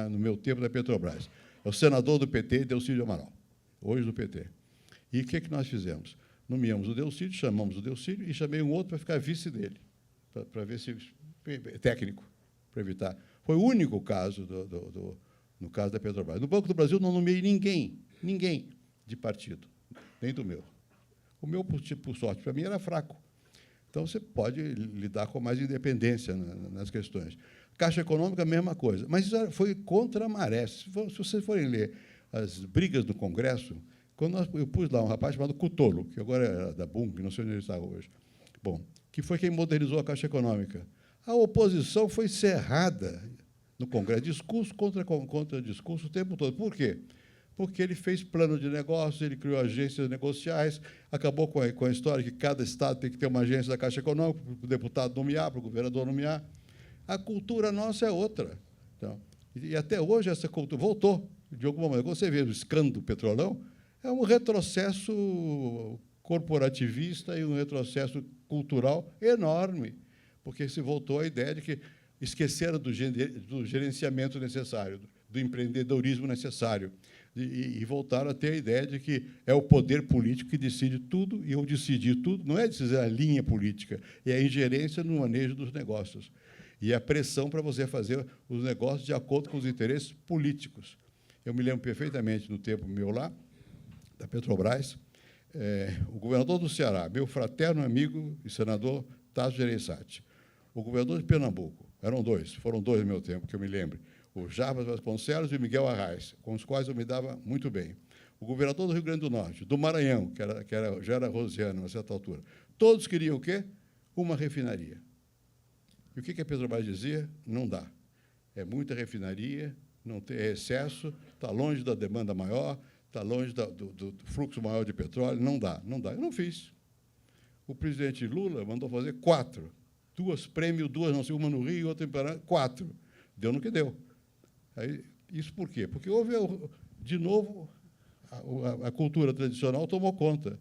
no meu tempo da Petrobras. É o senador do PT, Delcídio Amaral, hoje do PT. E o que nós fizemos? Nomeamos o Delcídio, chamamos o Delcídio e chamei um outro para ficar vice dele, para ver se... técnico, para evitar. Foi o único caso no caso da Petrobras. No Banco do Brasil, não nomeei ninguém de partido, nem do meu. O meu, por sorte, para mim, era fraco. Então, você pode lidar com mais independência nas questões. Caixa Econômica, a mesma coisa. Mas isso foi contra a maré. Se vocês forem ler as brigas do Congresso, eu pus lá um rapaz chamado Cutolo, que agora é da BUM, que não sei onde ele está hoje, bom, que foi quem modernizou a Caixa Econômica. A oposição foi cerrada no Congresso, discurso contra discurso o tempo todo. Por quê? Porque ele fez plano de negócios, ele criou agências negociais, acabou com a história que cada estado tem que ter uma agência da Caixa Econômica, para o deputado nomear, para o governador nomear. A cultura nossa é outra. Então, e até hoje essa cultura voltou, de alguma maneira. Quando você vê o escândalo do Petrolão, é um retrocesso corporativista e um retrocesso cultural enorme, porque se voltou à ideia de que esqueceram do gerenciamento necessário, do empreendedorismo necessário, e voltaram a ter a ideia de que é o poder político que decide tudo, e eu decidir tudo não é decidir a linha política, é a ingerência no manejo dos negócios, e a pressão para você fazer os negócios de acordo com os interesses políticos. Eu me lembro perfeitamente, no tempo meu lá, da Petrobras, o governador do Ceará, meu fraterno amigo e senador Tasso Gereissati, o governador de Pernambuco, foram dois no meu tempo, que eu me lembro, o Jarbas Vasconcelos e o Miguel Arraes, com os quais eu me dava muito bem. O governador do Rio Grande do Norte, do Maranhão, já era rosiano a certa altura, todos queriam o quê? Uma refinaria. E o que a Petrobras dizia? Não dá. É muita refinaria, não tem excesso, está longe da demanda maior, está longe do fluxo maior de petróleo, não dá. Eu não fiz. O presidente Lula mandou fazer 4. 2 prêmios, 2, não sei, uma no Rio e outra em Paraná, 4. Deu no que deu. Aí, isso por quê? Porque houve, de novo, a cultura tradicional tomou conta.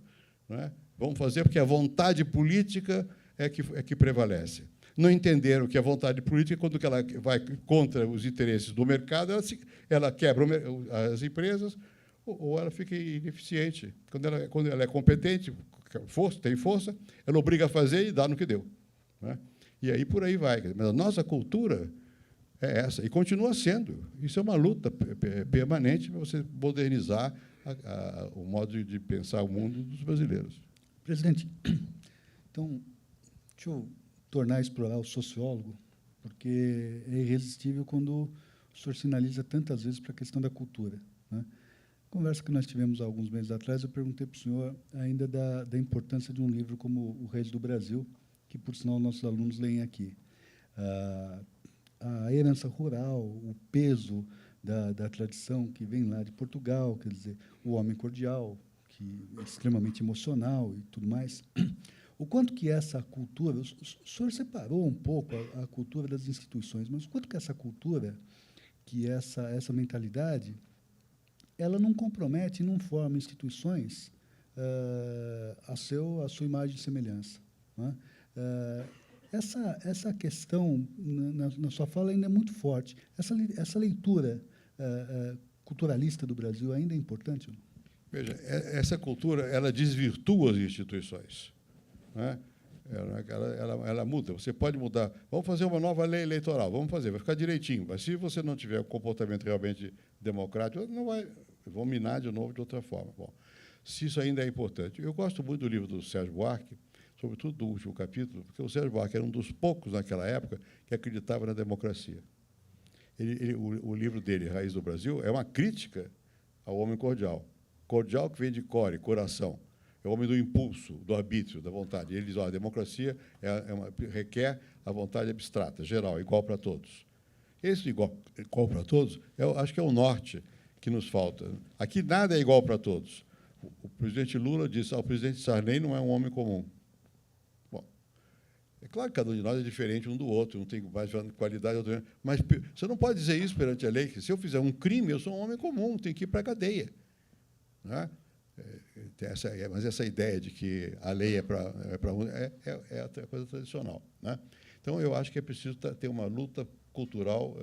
Não é? Vamos fazer porque a vontade política é que prevalece. Não entenderam que a vontade política, quando ela vai contra os interesses do mercado, ela quebra as empresas ou ela fica ineficiente. Quando ela é competente, tem força, ela obriga a fazer e dá no que deu. Né? E aí por aí vai. Mas a nossa cultura é essa, e continua sendo. Isso é uma luta permanente para você modernizar o modo de pensar o mundo dos brasileiros. Presidente, então, deixa eu tornar a explorar o sociólogo, porque é irresistível quando o senhor sinaliza tantas vezes para a questão da cultura. Né? Conversa que nós tivemos há alguns meses atrás, eu perguntei para o senhor ainda da importância de um livro como O Reis do Brasil, que, por sinal, nossos alunos leem aqui. A herança rural, o peso da tradição que vem lá de Portugal, quer dizer, o homem cordial, que é extremamente emocional e tudo mais. O quanto que essa cultura... O senhor separou um pouco a cultura das instituições, mas o quanto que essa cultura, que essa mentalidade, ela não compromete, não forma instituições a sua imagem e semelhança. Né? Essa questão, na sua fala, ainda é muito forte. Essa leitura culturalista do Brasil ainda é importante? Veja, essa cultura ela desvirtua as instituições. Né? Ela muda. Você pode mudar. Vamos fazer uma nova lei eleitoral. Vamos fazer, vai ficar direitinho. Mas se você não tiver um comportamento realmente democrático, não vai. Vão minar de novo de outra forma. Bom, se isso ainda é importante. Eu gosto muito do livro do Sérgio Buarque, sobretudo do último capítulo, porque o Sérgio Buarque era um dos poucos naquela época que acreditava na democracia. O livro dele, Raiz do Brasil, é uma crítica ao homem cordial. Cordial que vem de core, coração. É o homem do impulso, do arbítrio, da vontade. Ele diz, a democracia requer a vontade abstrata, geral, igual para todos. Esse igual para todos, eu acho que é o norte que nos falta. Aqui nada é igual para todos. O presidente Lula disse, o presidente Sarney não é um homem comum. Bom, é claro que cada um de nós é diferente um do outro, não tem mais qualidade, mas você não pode dizer isso perante a lei, que se eu fizer um crime, eu sou um homem comum, tenho que ir para a cadeia. Né? Mas essa ideia de que a lei é a coisa tradicional. Né? Então, eu acho que é preciso ter uma luta cultural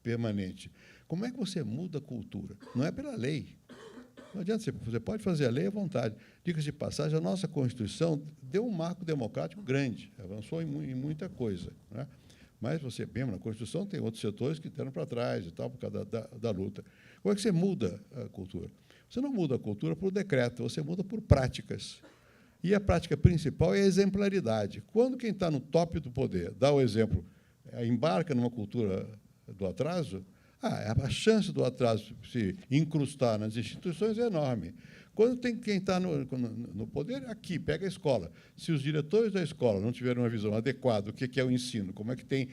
permanente. Como é que você muda a cultura? Não é pela lei. Não adianta, você pode fazer a lei à vontade. Diga-se de passagem, a nossa Constituição deu um marco democrático grande, avançou em muita coisa. Né? Mas você, mesmo na Constituição, tem outros setores que deram para trás e tal, por causa da luta. Como é que você muda a cultura? Você não muda a cultura por decreto, você muda por práticas. E a prática principal é a exemplaridade. Quando quem está no top do poder dá o exemplo, embarca numa cultura do atraso, a chance do atraso se incrustar nas instituições é enorme. Quando tem quem está no poder, aqui, pega a escola. Se os diretores da escola não tiverem uma visão adequada do que é o ensino, como é que tem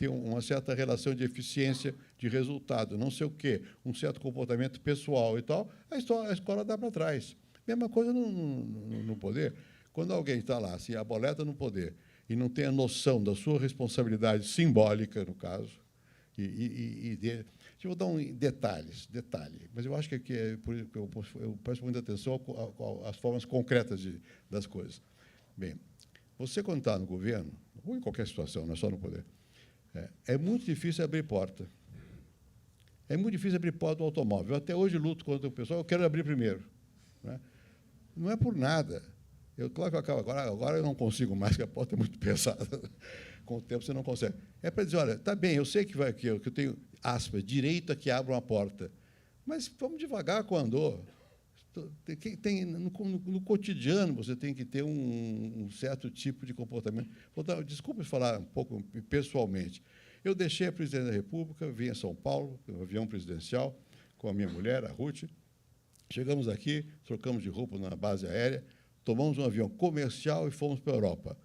uma certa relação de eficiência de resultado, não sei o quê, um certo comportamento pessoal e tal, a escola dá para trás. Mesma coisa no poder. Quando alguém está lá, assim, aboleta no poder, e não tem a noção da sua responsabilidade simbólica, no caso, eu vou dar detalhe, mas eu acho que é por isso que eu presto muita atenção às formas concretas das coisas. Bem, você, quando está no governo, ou em qualquer situação, não é só no poder, é muito difícil abrir porta. É muito difícil abrir porta do automóvel. Eu até hoje luto contra o pessoal, eu quero abrir primeiro. Né? Não é por nada. Claro que eu acabo agora eu não consigo mais, porque a porta é muito pesada. Com o tempo você não consegue. É para dizer, olha, está bem, eu sei que eu tenho, aspas, direito a que abra uma porta, mas vamos devagar com o andor. No cotidiano você tem que ter um certo tipo de comportamento. Desculpe falar um pouco pessoalmente. Eu deixei a presidência da República, vim a São Paulo, no avião presidencial, com a minha mulher, a Ruth. Chegamos aqui, trocamos de roupa na base aérea, tomamos um avião comercial e fomos para a Europa.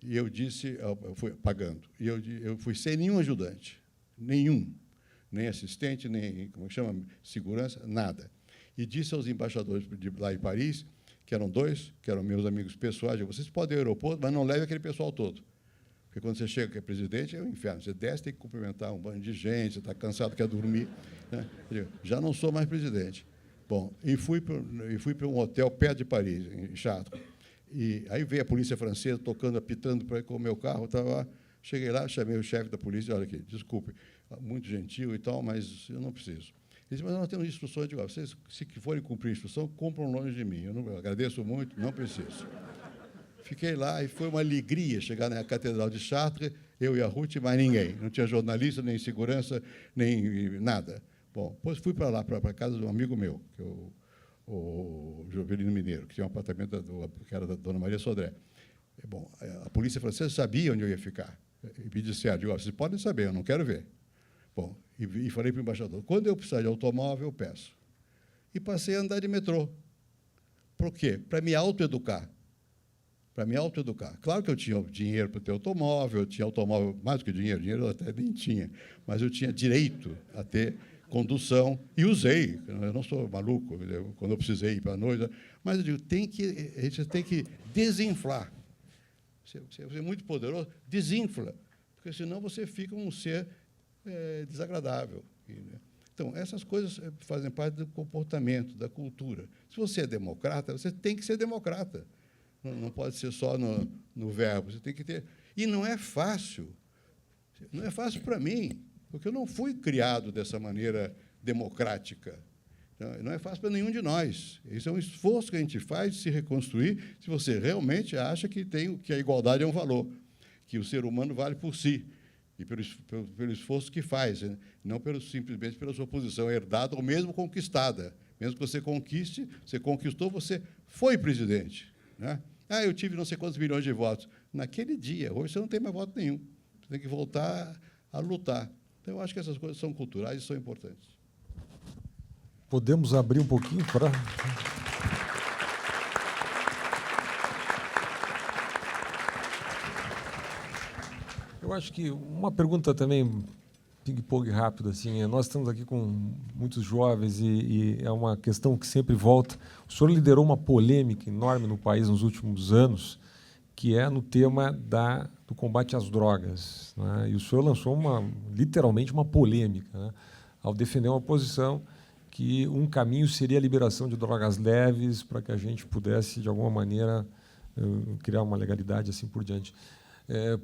E eu disse, eu fui pagando, e eu fui sem nenhum ajudante, nenhum, nem assistente, nem, como chama, segurança, nada. E disse aos embaixadores lá em Paris, que eram dois, que eram meus amigos pessoais, vocês podem ir ao aeroporto, mas não leve aquele pessoal todo. Porque quando você chega que é presidente, é um inferno. Você desce, tem que cumprimentar um bando de gente, você está cansado, quer dormir. Né? Eu digo, já não sou mais presidente. Bom, e fui para um hotel perto de Paris, em Chartres. E aí veio a polícia francesa tocando, apitando com o meu carro. Estava lá, cheguei lá, chamei o chefe da polícia, olha aqui, desculpe, muito gentil e tal, mas eu não preciso. Ele disse, mas nós temos instruções de vocês, se forem cumprir instrução, compram longe de mim. Eu agradeço muito, não preciso. Fiquei lá e foi uma alegria chegar na Catedral de Chartres, eu e a Ruth, mas ninguém. Não tinha jornalista, nem segurança, nem nada. Bom, depois fui para lá, para a casa de um amigo meu, que é o Jovelino Mineiro, que tinha um apartamento que era da Dona Maria Sodré. Bom, a polícia francesa sabia onde eu ia ficar. E me disseram, vocês podem saber, eu não quero ver. Bom, e falei para o embaixador, quando eu precisar de automóvel, eu peço. E passei a andar de metrô. Por quê? Para me autoeducar. Para me autoeducar. Claro que eu tinha dinheiro para ter automóvel, eu tinha automóvel, mais do que dinheiro eu até nem tinha, mas eu tinha direito a ter condução, e usei, eu não sou maluco, quando eu precisei ir para a noite, mas eu digo, a gente tem que desinflar. Você é muito poderoso, desinfla, porque senão você fica um ser desagradável. Então, Então, essas coisas fazem parte do comportamento, da cultura. Se você é democrata, você tem que ser democrata. Não pode ser só no verbo. Você tem que ter. E não é fácil. Não é fácil para mim, porque eu não fui criado dessa maneira democrática. Então, não é fácil para nenhum de nós. Isso é um esforço que a gente faz de se reconstruir, se você realmente acha que a igualdade é um valor, que o ser humano vale por si, e pelo esforço que faz, né? Não simplesmente pela sua posição herdada ou mesmo conquistada. Mesmo que você conquiste, você conquistou, você foi presidente, né? Ah, eu tive não sei quantos milhões de votos. Naquele dia, hoje você não tem mais voto nenhum. Você tem que voltar a lutar. Então, eu acho que essas coisas são culturais e são importantes. Podemos abrir um pouquinho para... Eu acho que uma pergunta também, ping-pong rápido, assim, nós estamos aqui com muitos jovens e é uma questão que sempre volta. O senhor liderou uma polêmica enorme no país nos últimos anos, que é no tema do combate às drogas, né? E o senhor lançou literalmente uma polêmica, né, ao defender uma posição que um caminho seria a liberação de drogas leves para que a gente pudesse, de alguma maneira, criar uma legalidade assim por diante.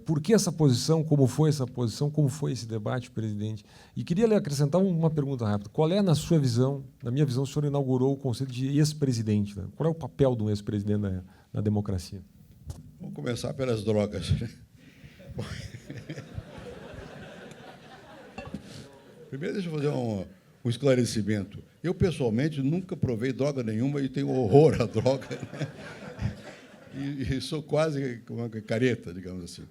Por que essa posição? Como foi essa posição? Como foi esse debate, presidente? E queria lhe acrescentar uma pergunta rápida. Qual é, na sua visão, na minha visão, o senhor inaugurou o conceito de ex-presidente, né? Qual é o papel de um ex-presidente na democracia? Vamos começar pelas drogas. Primeiro, deixa eu fazer um esclarecimento. Eu, pessoalmente, nunca provei droga nenhuma e tenho horror à droga, né? E sou quase uma careta, digamos assim.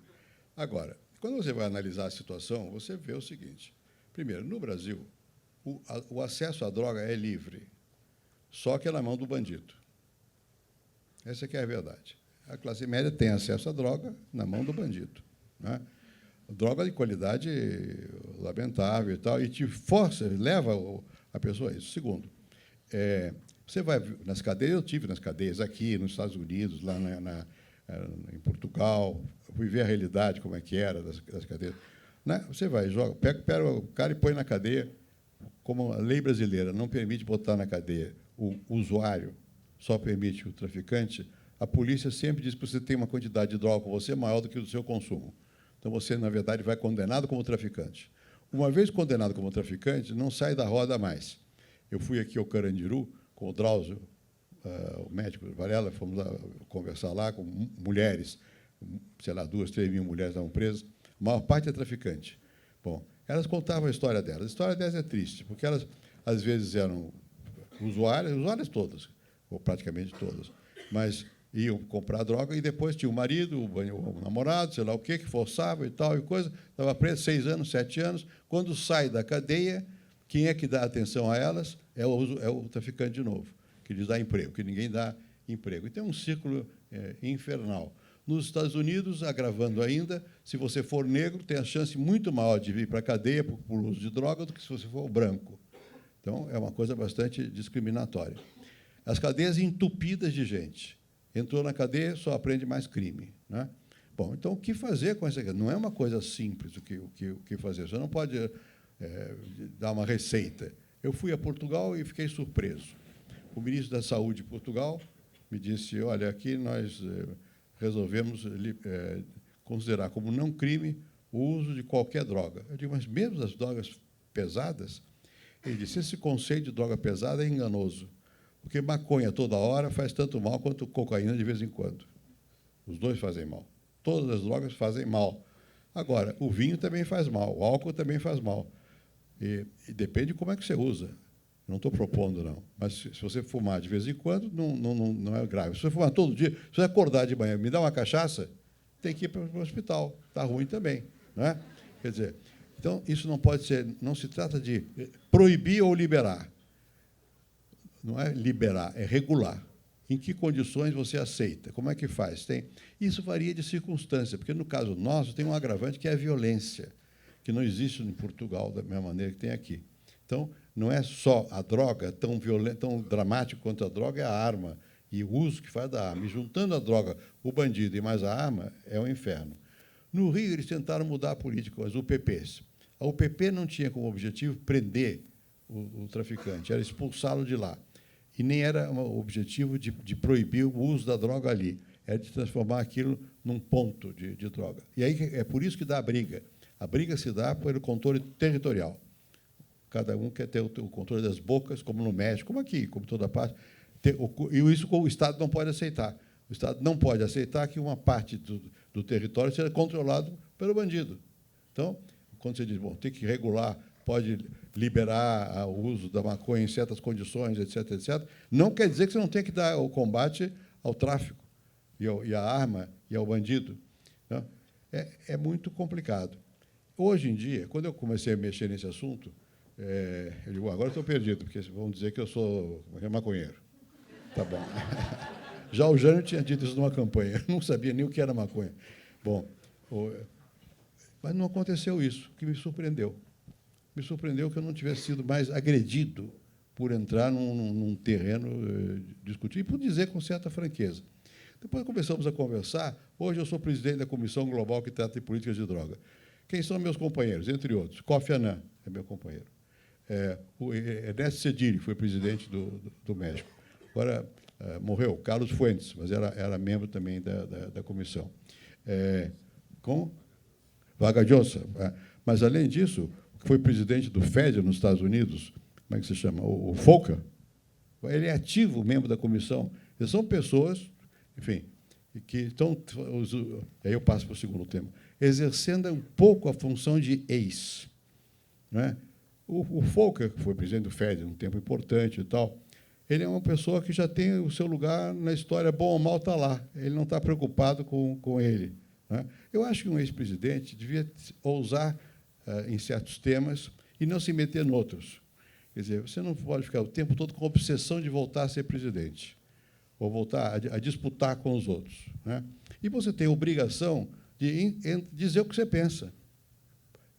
Agora, quando você vai analisar a situação, você vê o seguinte. Primeiro, no Brasil, o acesso à droga é livre, só que é na mão do bandido. Essa que é a verdade. A classe média tem acesso à droga na mão do bandido, né? Droga de qualidade lamentável e tal, e te força, leva a pessoa a isso. Segundo, você vai nas cadeias, eu tive nas cadeias aqui, nos Estados Unidos, lá em Portugal, fui ver a realidade, como é que era das cadeias. Né? Você vai, pega o cara e põe na cadeia, como a lei brasileira não permite botar na cadeia o usuário, só permite o traficante, a polícia sempre diz que você tem uma quantidade de droga com você maior do que o do seu consumo. Então, você, na verdade, vai condenado como traficante. Uma vez condenado como traficante, não sai da roda mais. Eu fui aqui ao Carandiru, com o Drauzio, o médico Varela, fomos lá conversar lá com mulheres, sei lá, 2, 3 mil mulheres estavam presas, a maior parte é traficante. Bom, elas contavam a história delas. A história delas é triste, porque elas, às vezes, eram usuárias todas, ou praticamente todas, mas iam comprar droga e depois tinha o marido, o namorado, sei lá o quê, que forçava e tal, e coisa, estava preso 6 anos, 7 anos. Quando sai da cadeia, quem é que dá atenção a elas? É o traficante de novo, que lhes dá emprego, que ninguém dá emprego. Então, é um círculo infernal. Nos Estados Unidos, agravando ainda, se você for negro, tem a chance muito maior de vir para a cadeia por uso de droga do que se você for branco. Então, é uma coisa bastante discriminatória. As cadeias entupidas de gente. Entrou na cadeia, só aprende mais crime, né? Bom, então, o que fazer com essa? Não é uma coisa simples o que fazer. Você não pode dar uma receita. Eu fui a Portugal e fiquei surpreso. O ministro da Saúde de Portugal me disse, olha, aqui nós resolvemos considerar como não crime o uso de qualquer droga. Eu digo, mas mesmo as drogas pesadas? Ele disse, esse conceito de droga pesada é enganoso, porque maconha toda hora faz tanto mal quanto cocaína de vez em quando. Os dois fazem mal. Todas as drogas fazem mal. Agora, o vinho também faz mal, o álcool também faz mal. E depende de como é que você usa. Não estou propondo, não. Mas se você fumar de vez em quando, não é grave. Se você fumar todo dia, se você acordar de manhã e me dar uma cachaça, tem que ir para o hospital. Está ruim também, não é? Quer dizer, então, isso não pode ser, não se trata de proibir ou liberar. Não é liberar, é regular. Em que condições você aceita? Como é que faz? Isso varia de circunstância, porque, no caso nosso, tem um agravante que é a violência, que não existe em Portugal da mesma maneira que tem aqui. Então, não é só a droga, tão violento, tão dramático quanto a droga é a arma, e o uso que faz da arma. E juntando a droga, o bandido e mais a arma, é um inferno. No Rio, eles tentaram mudar a política, as UPPs. A UPP não tinha como objetivo prender o traficante, era expulsá-lo de lá. E nem era o objetivo de proibir o uso da droga ali, era de transformar aquilo num ponto de droga. E aí é por isso que dá a briga. A briga se dá pelo controle territorial. Cada um quer ter o controle das bocas, como no México, como aqui, como toda parte. E isso o Estado não pode aceitar. O Estado não pode aceitar que uma parte do território seja controlado pelo bandido. Então, quando você diz, bom, tem que regular, pode liberar o uso da maconha em certas condições, etc., etc., não quer dizer que você não tem que dar o combate ao tráfico, e à arma, e ao bandido. Não? É muito complicado. Hoje em dia, quando eu comecei a mexer nesse assunto, eu digo, agora estou perdido, porque vão dizer que eu sou maconheiro. Tá bom. Já o Jânio tinha dito isso numa campanha, eu não sabia nem o que era maconha. Bom, mas não aconteceu isso, que me surpreendeu. Me surpreendeu que eu não tivesse sido mais agredido por entrar num terreno discutir, e por dizer com certa franqueza. Depois começamos a conversar. Hoje eu sou presidente da Comissão Global que trata de políticas de droga. Quem são meus companheiros? Entre outros, Kofi Annan é meu companheiro. O Ernesto Zedilli foi presidente do México. Agora morreu, Carlos Fuentes, mas era membro também da comissão. Com Vargas Llosa. Mas, além disso, foi presidente do FED nos Estados Unidos, como é que se chama? O Volcker. Ele é ativo membro da comissão. Eles são pessoas, enfim, que estão... Aí eu passo para o segundo tema. Exercendo um pouco a função de ex. Não é? O Volcker, que foi presidente do FED um tempo importante e tal, ele é uma pessoa que já tem o seu lugar na história, bom ou mal está lá. Ele não está preocupado com ele. Não é? Eu acho que um ex-presidente devia ousar em certos temas e não se meter em outros. Quer dizer, você não pode ficar o tempo todo com a obsessão de voltar a ser presidente, ou voltar a disputar com os outros. Né? E você tem a obrigação de dizer o que você pensa,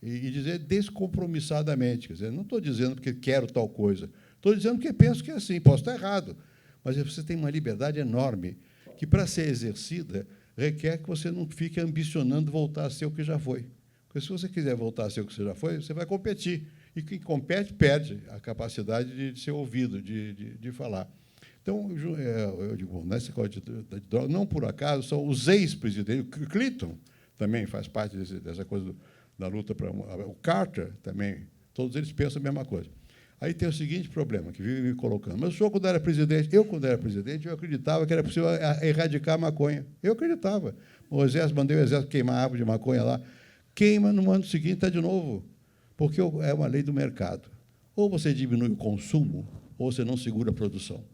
e dizer descompromissadamente. Quer dizer, não estou dizendo porque quero tal coisa, estou dizendo porque penso que é assim, posso estar errado, mas você tem uma liberdade enorme que, para ser exercida, requer que você não fique ambicionando voltar a ser o que já foi. Porque, se você quiser voltar a ser o que você já foi, você vai competir. E quem compete perde a capacidade de ser ouvido, de falar. Então, eu digo, bom, nessa coisa de droga, não por acaso, são os ex-presidentes. O Clinton também faz parte dessa coisa da luta para... O Carter também, todos eles pensam a mesma coisa. Aí tem o seguinte problema, que vive me colocando. Mas o senhor, quando era presidente, eu acreditava que era possível erradicar a maconha. Eu acreditava. O exército, mandei o exército queimar a árvore de maconha lá. Queima, no ano seguinte está de novo, porque é uma lei do mercado. Ou você diminui o consumo, ou você não segura a produção.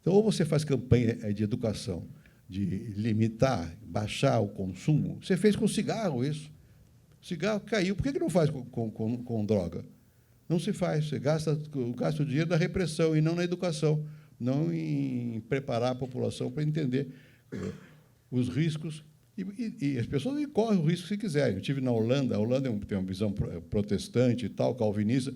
Então, ou você faz campanha de educação, de limitar, baixar o consumo. Você fez com cigarro isso. O cigarro caiu. Por que não faz com droga? Não se faz. Você gasta o dinheiro na repressão e não na educação, não em preparar a população para entender os riscos. E as pessoas correm o risco se quiserem. Eu estive na Holanda. A Holanda tem uma visão protestante e tal, calvinista.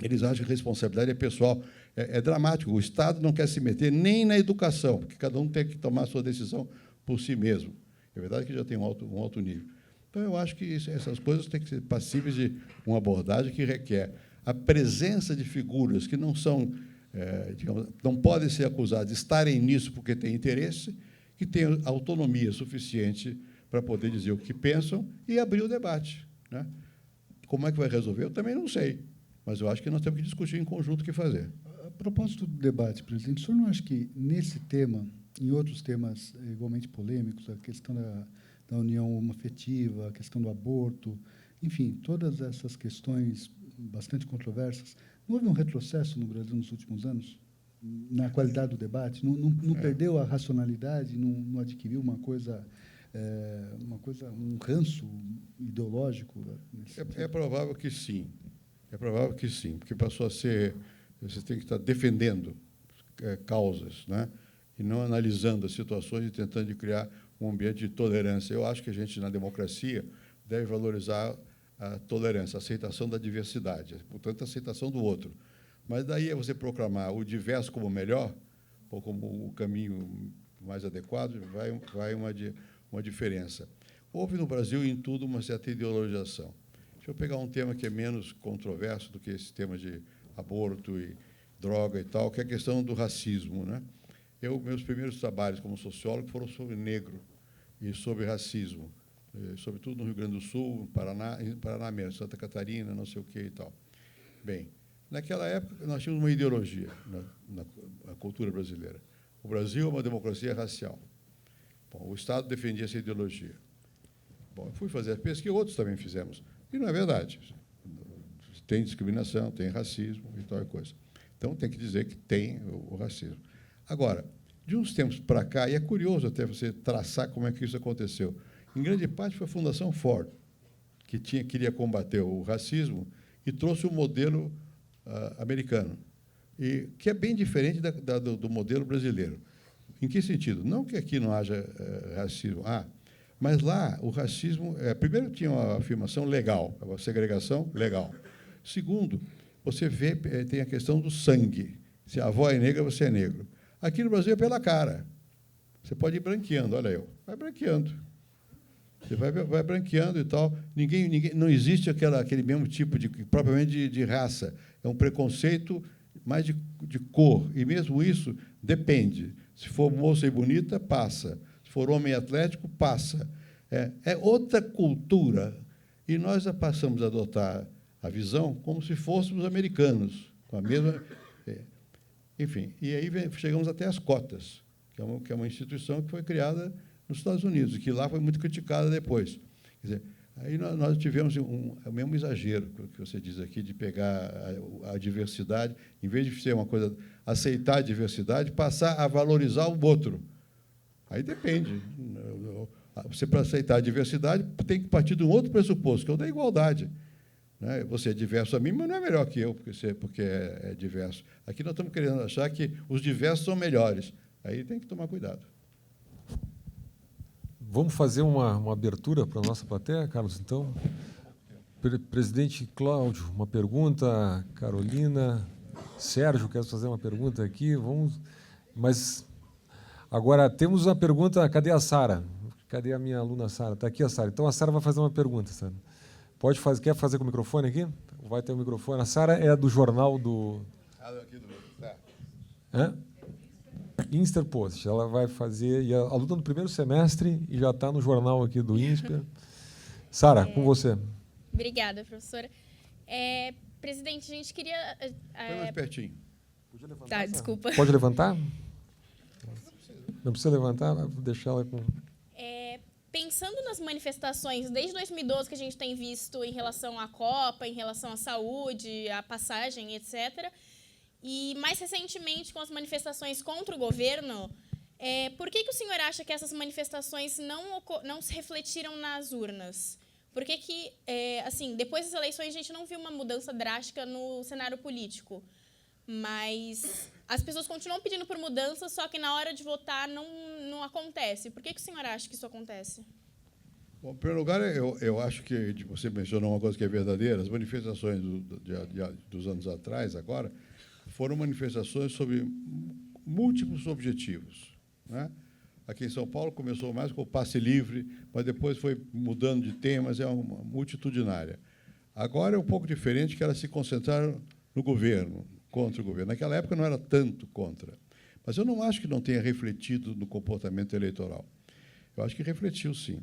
Eles acham que a responsabilidade é pessoal. É dramático. O Estado não quer se meter nem na educação, porque cada um tem que tomar a sua decisão por si mesmo. É verdade que já tem um alto nível. Então, eu acho que essas coisas têm que ser passíveis de uma abordagem que requer a presença de figuras que não são, digamos, não podem ser acusadas de estarem nisso porque têm interesse, que tenham autonomia suficiente para poder dizer o que pensam e abrir o debate. Né? Como é que vai resolver? Eu também não sei, mas eu acho que nós temos que discutir em conjunto o que fazer. A propósito do debate, presidente, o senhor não acha que, nesse tema, em outros temas igualmente polêmicos, a questão da união homoafetiva, a questão do aborto, enfim, todas essas questões bastante controversas, não houve um retrocesso no Brasil nos últimos anos? Na qualidade do debate? Não perdeu a racionalidade? Não adquiriu um ranço ideológico? É provável que sim. É provável que sim, porque passou a ser... Você tem que estar defendendo causas, né? E não analisando as situações e tentando criar um ambiente de tolerância. Eu acho que a gente, na democracia, deve valorizar a tolerância, a aceitação da diversidade, portanto, a aceitação do outro. Mas daí é você proclamar o diverso como melhor, ou como o caminho mais adequado, vai uma diferença. Houve no Brasil, em tudo, uma certa ideologização. Deixa eu pegar um tema que é menos controverso do que esse tema de aborto e droga e tal, que é a questão do racismo, né? Meus primeiros trabalhos como sociólogo foram sobre negro e sobre racismo, sobretudo no Rio Grande do Sul, no Paraná mesmo, Santa Catarina, não sei o que e tal. Bem, naquela época, nós tínhamos uma ideologia na cultura brasileira. O Brasil é uma democracia racial. Bom, o Estado defendia essa ideologia. Bom, eu fui fazer a pesquisa, outros também fizemos. E não é verdade. Tem discriminação, tem racismo e tal coisa. Então, tem que dizer que tem o racismo. Agora, de uns tempos para cá, e é curioso até você traçar como é que isso aconteceu, em grande parte foi a Fundação Ford, que queria combater o racismo e trouxe o modelo americano, e que é bem diferente do modelo brasileiro. Em que sentido? Não que aqui não haja racismo, mas lá o racismo, primeiro tinha uma afirmação legal, a segregação legal. Segundo, você vê, tem a questão do sangue. Se a avó é negra, você é negro. Aqui no Brasil é pela cara. Você pode ir branqueando, olha eu, vai branqueando. Você vai branqueando e tal. Não existe aquele mesmo tipo propriamente de raça. É um preconceito mais de cor. E mesmo isso depende. Se for moça e bonita, passa. Se for homem atlético, passa. É outra cultura. E nós passamos a adotar a visão como se fôssemos americanos, com a mesma... Enfim, e aí chegamos até as cotas, que é uma instituição que foi criada nos Estados Unidos, que lá foi muito criticada depois. Quer dizer, aí nós tivemos o mesmo exagero que você diz aqui, de pegar a diversidade, em vez de ser uma coisa, aceitar a diversidade, passar a valorizar o outro. Aí depende. Você, para aceitar a diversidade, tem que partir de um outro pressuposto, que é o da igualdade. Você é diverso a mim, mas não é melhor que eu, porque é diverso. Aqui nós estamos querendo achar que os diversos são melhores. Aí tem que tomar cuidado. Vamos fazer uma abertura para a nossa plateia, Carlos, então? Presidente Cláudio, uma pergunta. Carolina, Sérgio, quer fazer uma pergunta aqui? Vamos. Mas agora temos uma pergunta. Cadê a Sara? Cadê a minha aluna Sara? Está aqui a Sara. Então a Sara vai fazer uma pergunta, Sara. Pode fazer, quer fazer com o microfone aqui? Vai ter o microfone. A Sara é do jornal do... Interpost. Ela vai fazer... E a aluna do primeiro semestre e já está no jornal aqui do INSPER. Sara, com você. Obrigada, professora. Presidente, a gente queria... Foi mais pertinho. Podia levantar, Tá, desculpa. Pode levantar? Não precisa levantar, vou deixar ela com... Pensando nas manifestações, desde 2012 que a gente tem visto em relação à Copa, em relação à saúde, à passagem, etc., e mais recentemente com as manifestações contra o governo, por que o senhor acha que essas manifestações não se refletiram nas urnas? Por que, assim, depois das eleições, a gente não viu uma mudança drástica no cenário político? Mas as pessoas continuam pedindo por mudança, só que na hora de votar não acontece. Por que o senhor acha que isso acontece? Bom, em primeiro lugar, eu acho que você mencionou uma coisa que é verdadeira. As manifestações dos anos atrás, agora, foram manifestações sobre múltiplos objetivos. Aqui em São Paulo começou mais com o passe livre, mas depois foi mudando de temas, é uma multitudinária. Agora é um pouco diferente, que elas se concentraram no governo, contra o governo. Naquela época não era tanto contra. Mas eu não acho que não tenha refletido no comportamento eleitoral. Eu acho que refletiu, sim.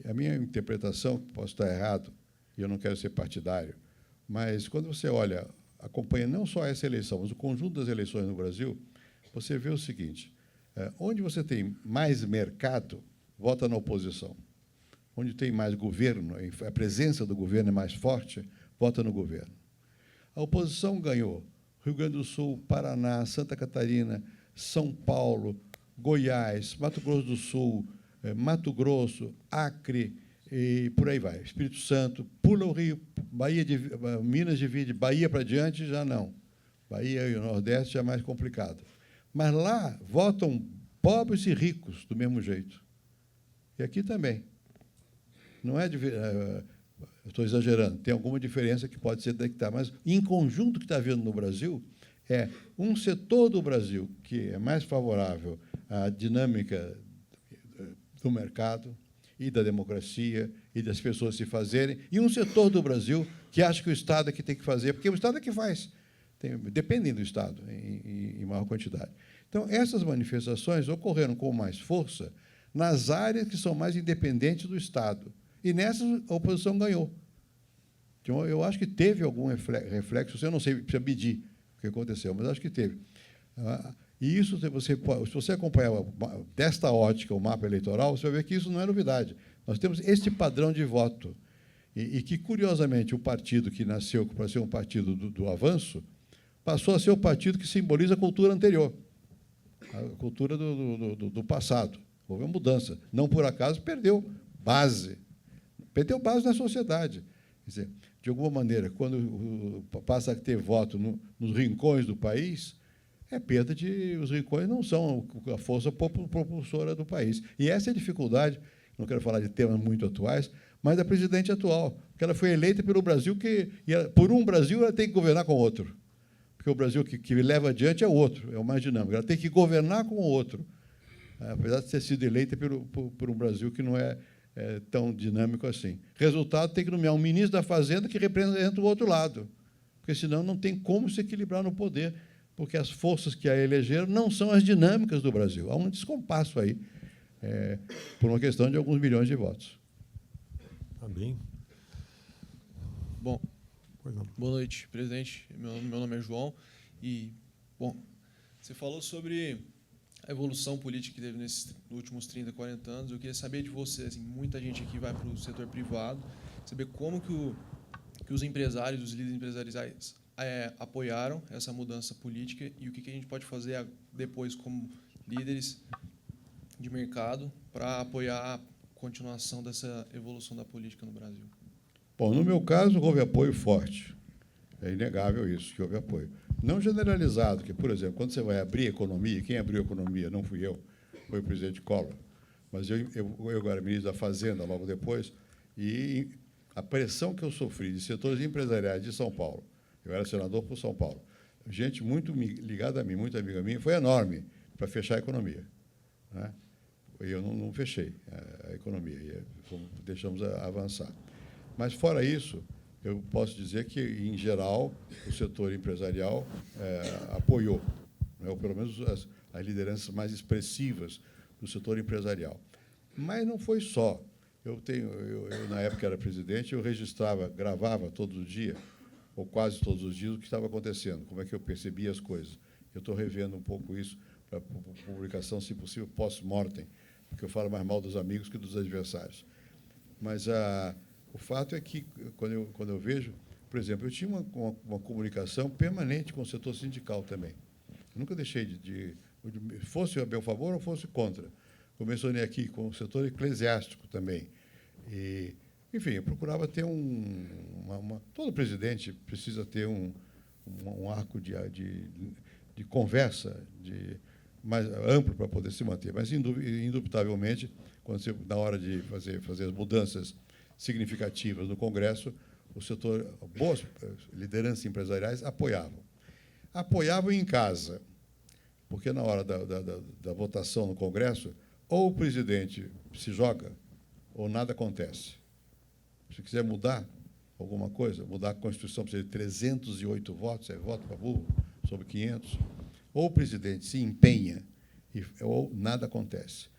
A minha interpretação, posso estar errado, e eu não quero ser partidário, mas quando você olha, acompanha não só essa eleição, mas o conjunto das eleições no Brasil, você vê o seguinte: onde você tem mais mercado, vota na oposição. Onde tem mais governo, a presença do governo é mais forte, vota no governo. A oposição ganhou Rio Grande do Sul, Paraná, Santa Catarina, São Paulo, Goiás, Mato Grosso do Sul, Mato Grosso, Acre, e por aí vai. Espírito Santo, pula o Rio, Minas divide, Bahia para diante, já não. Bahia e o Nordeste já é mais complicado. Mas lá votam pobres e ricos do mesmo jeito. E aqui também. Não é... Eu estou exagerando, tem alguma diferença que pode ser detectada, mas, em conjunto, o que está havendo no Brasil é um setor do Brasil que é mais favorável à dinâmica do mercado e da democracia e das pessoas se fazerem, e um setor do Brasil que acha que o Estado é que tem que fazer, porque o Estado é que faz. dependem do Estado em maior quantidade. Então, essas manifestações ocorreram com mais força nas áreas que são mais independentes do Estado. E nessas, a oposição ganhou. Então, eu acho que teve algum reflexo, eu não sei, precisa medir o que aconteceu, mas acho que teve. E isso, se você acompanhar desta ótica o mapa eleitoral, você vai ver que isso não é novidade. Nós temos este padrão de voto. E que, curiosamente, o partido que nasceu para ser um partido do avanço passou a ser o partido que simboliza a cultura anterior, a cultura do passado. Houve uma mudança. Não por acaso perdeu base. Perdeu base na sociedade. Quer dizer, de alguma maneira, quando passa a ter voto nos rincões do país, é perda de... Os rincões não são a força propulsora do país. E essa é a dificuldade, não quero falar de temas muito atuais, mas da presidente atual, porque ela foi eleita pelo Brasil, por um Brasil ela tem que governar com o outro. Porque o Brasil que leva adiante é o outro, é o mais dinâmico. Ela tem que governar com o outro, apesar de ter sido eleita por um Brasil que não é tão dinâmico assim. Resultado, tem que nomear um ministro da Fazenda que representa o outro lado, porque, senão, não tem como se equilibrar no poder, porque as forças que a elegeram não são as dinâmicas do Brasil. Há um descompasso aí, por uma questão de alguns milhões de votos. Tá bem. Bom, boa noite, presidente. Meu nome é João. E, bom, você falou sobre a evolução política que teve nesses últimos 30, 40 anos. Eu queria saber de você, assim, muita gente aqui vai para o setor privado, saber como que os empresários, os líderes empresariais apoiaram essa mudança política e o que a gente pode fazer depois como líderes de mercado para apoiar a continuação dessa evolução da política no Brasil. Bom, no meu caso, houve apoio forte. É inegável isso, que houve apoio. Não generalizado, que, por exemplo, quando você vai abrir a economia, quem abriu a economia não fui eu, foi o presidente Collor, mas eu era ministro da Fazenda logo depois, e a pressão que eu sofri de setores empresariais de São Paulo, eu era senador por São Paulo, gente muito ligada a mim, muito amiga minha, foi enorme para fechar a economia, né? Eu não fechei a economia, deixamos avançar. Mas, fora isso, eu posso dizer que, em geral, o setor empresarial apoiou, né, ou pelo menos as lideranças mais expressivas do setor empresarial. Mas não foi só. Eu, na época que era presidente, eu gravava todos os dias, ou quase todos os dias, o que estava acontecendo, como é que eu percebia as coisas. Eu estou revendo um pouco isso para publicação, se possível, post-mortem, porque eu falo mais mal dos amigos que dos adversários. Mas o fato é que, quando eu vejo, por exemplo, eu tinha uma comunicação permanente com o setor sindical também. Eu nunca deixei fosse a meu favor ou fosse contra. Eu mencionei aqui com o setor eclesiástico também. E, enfim, eu procurava ter todo presidente precisa ter um arco de conversa mais amplo para poder se manter. Mas, indubitavelmente, na hora de fazer as mudanças significativas no Congresso, o setor, boas lideranças empresariais apoiavam. Apoiavam em casa, porque, na hora da votação no Congresso, ou o presidente se joga, ou nada acontece. Se quiser mudar alguma coisa, mudar a Constituição, precisa de 308 votos, é voto para burro, sobre 500, ou o presidente se empenha, ou nada acontece.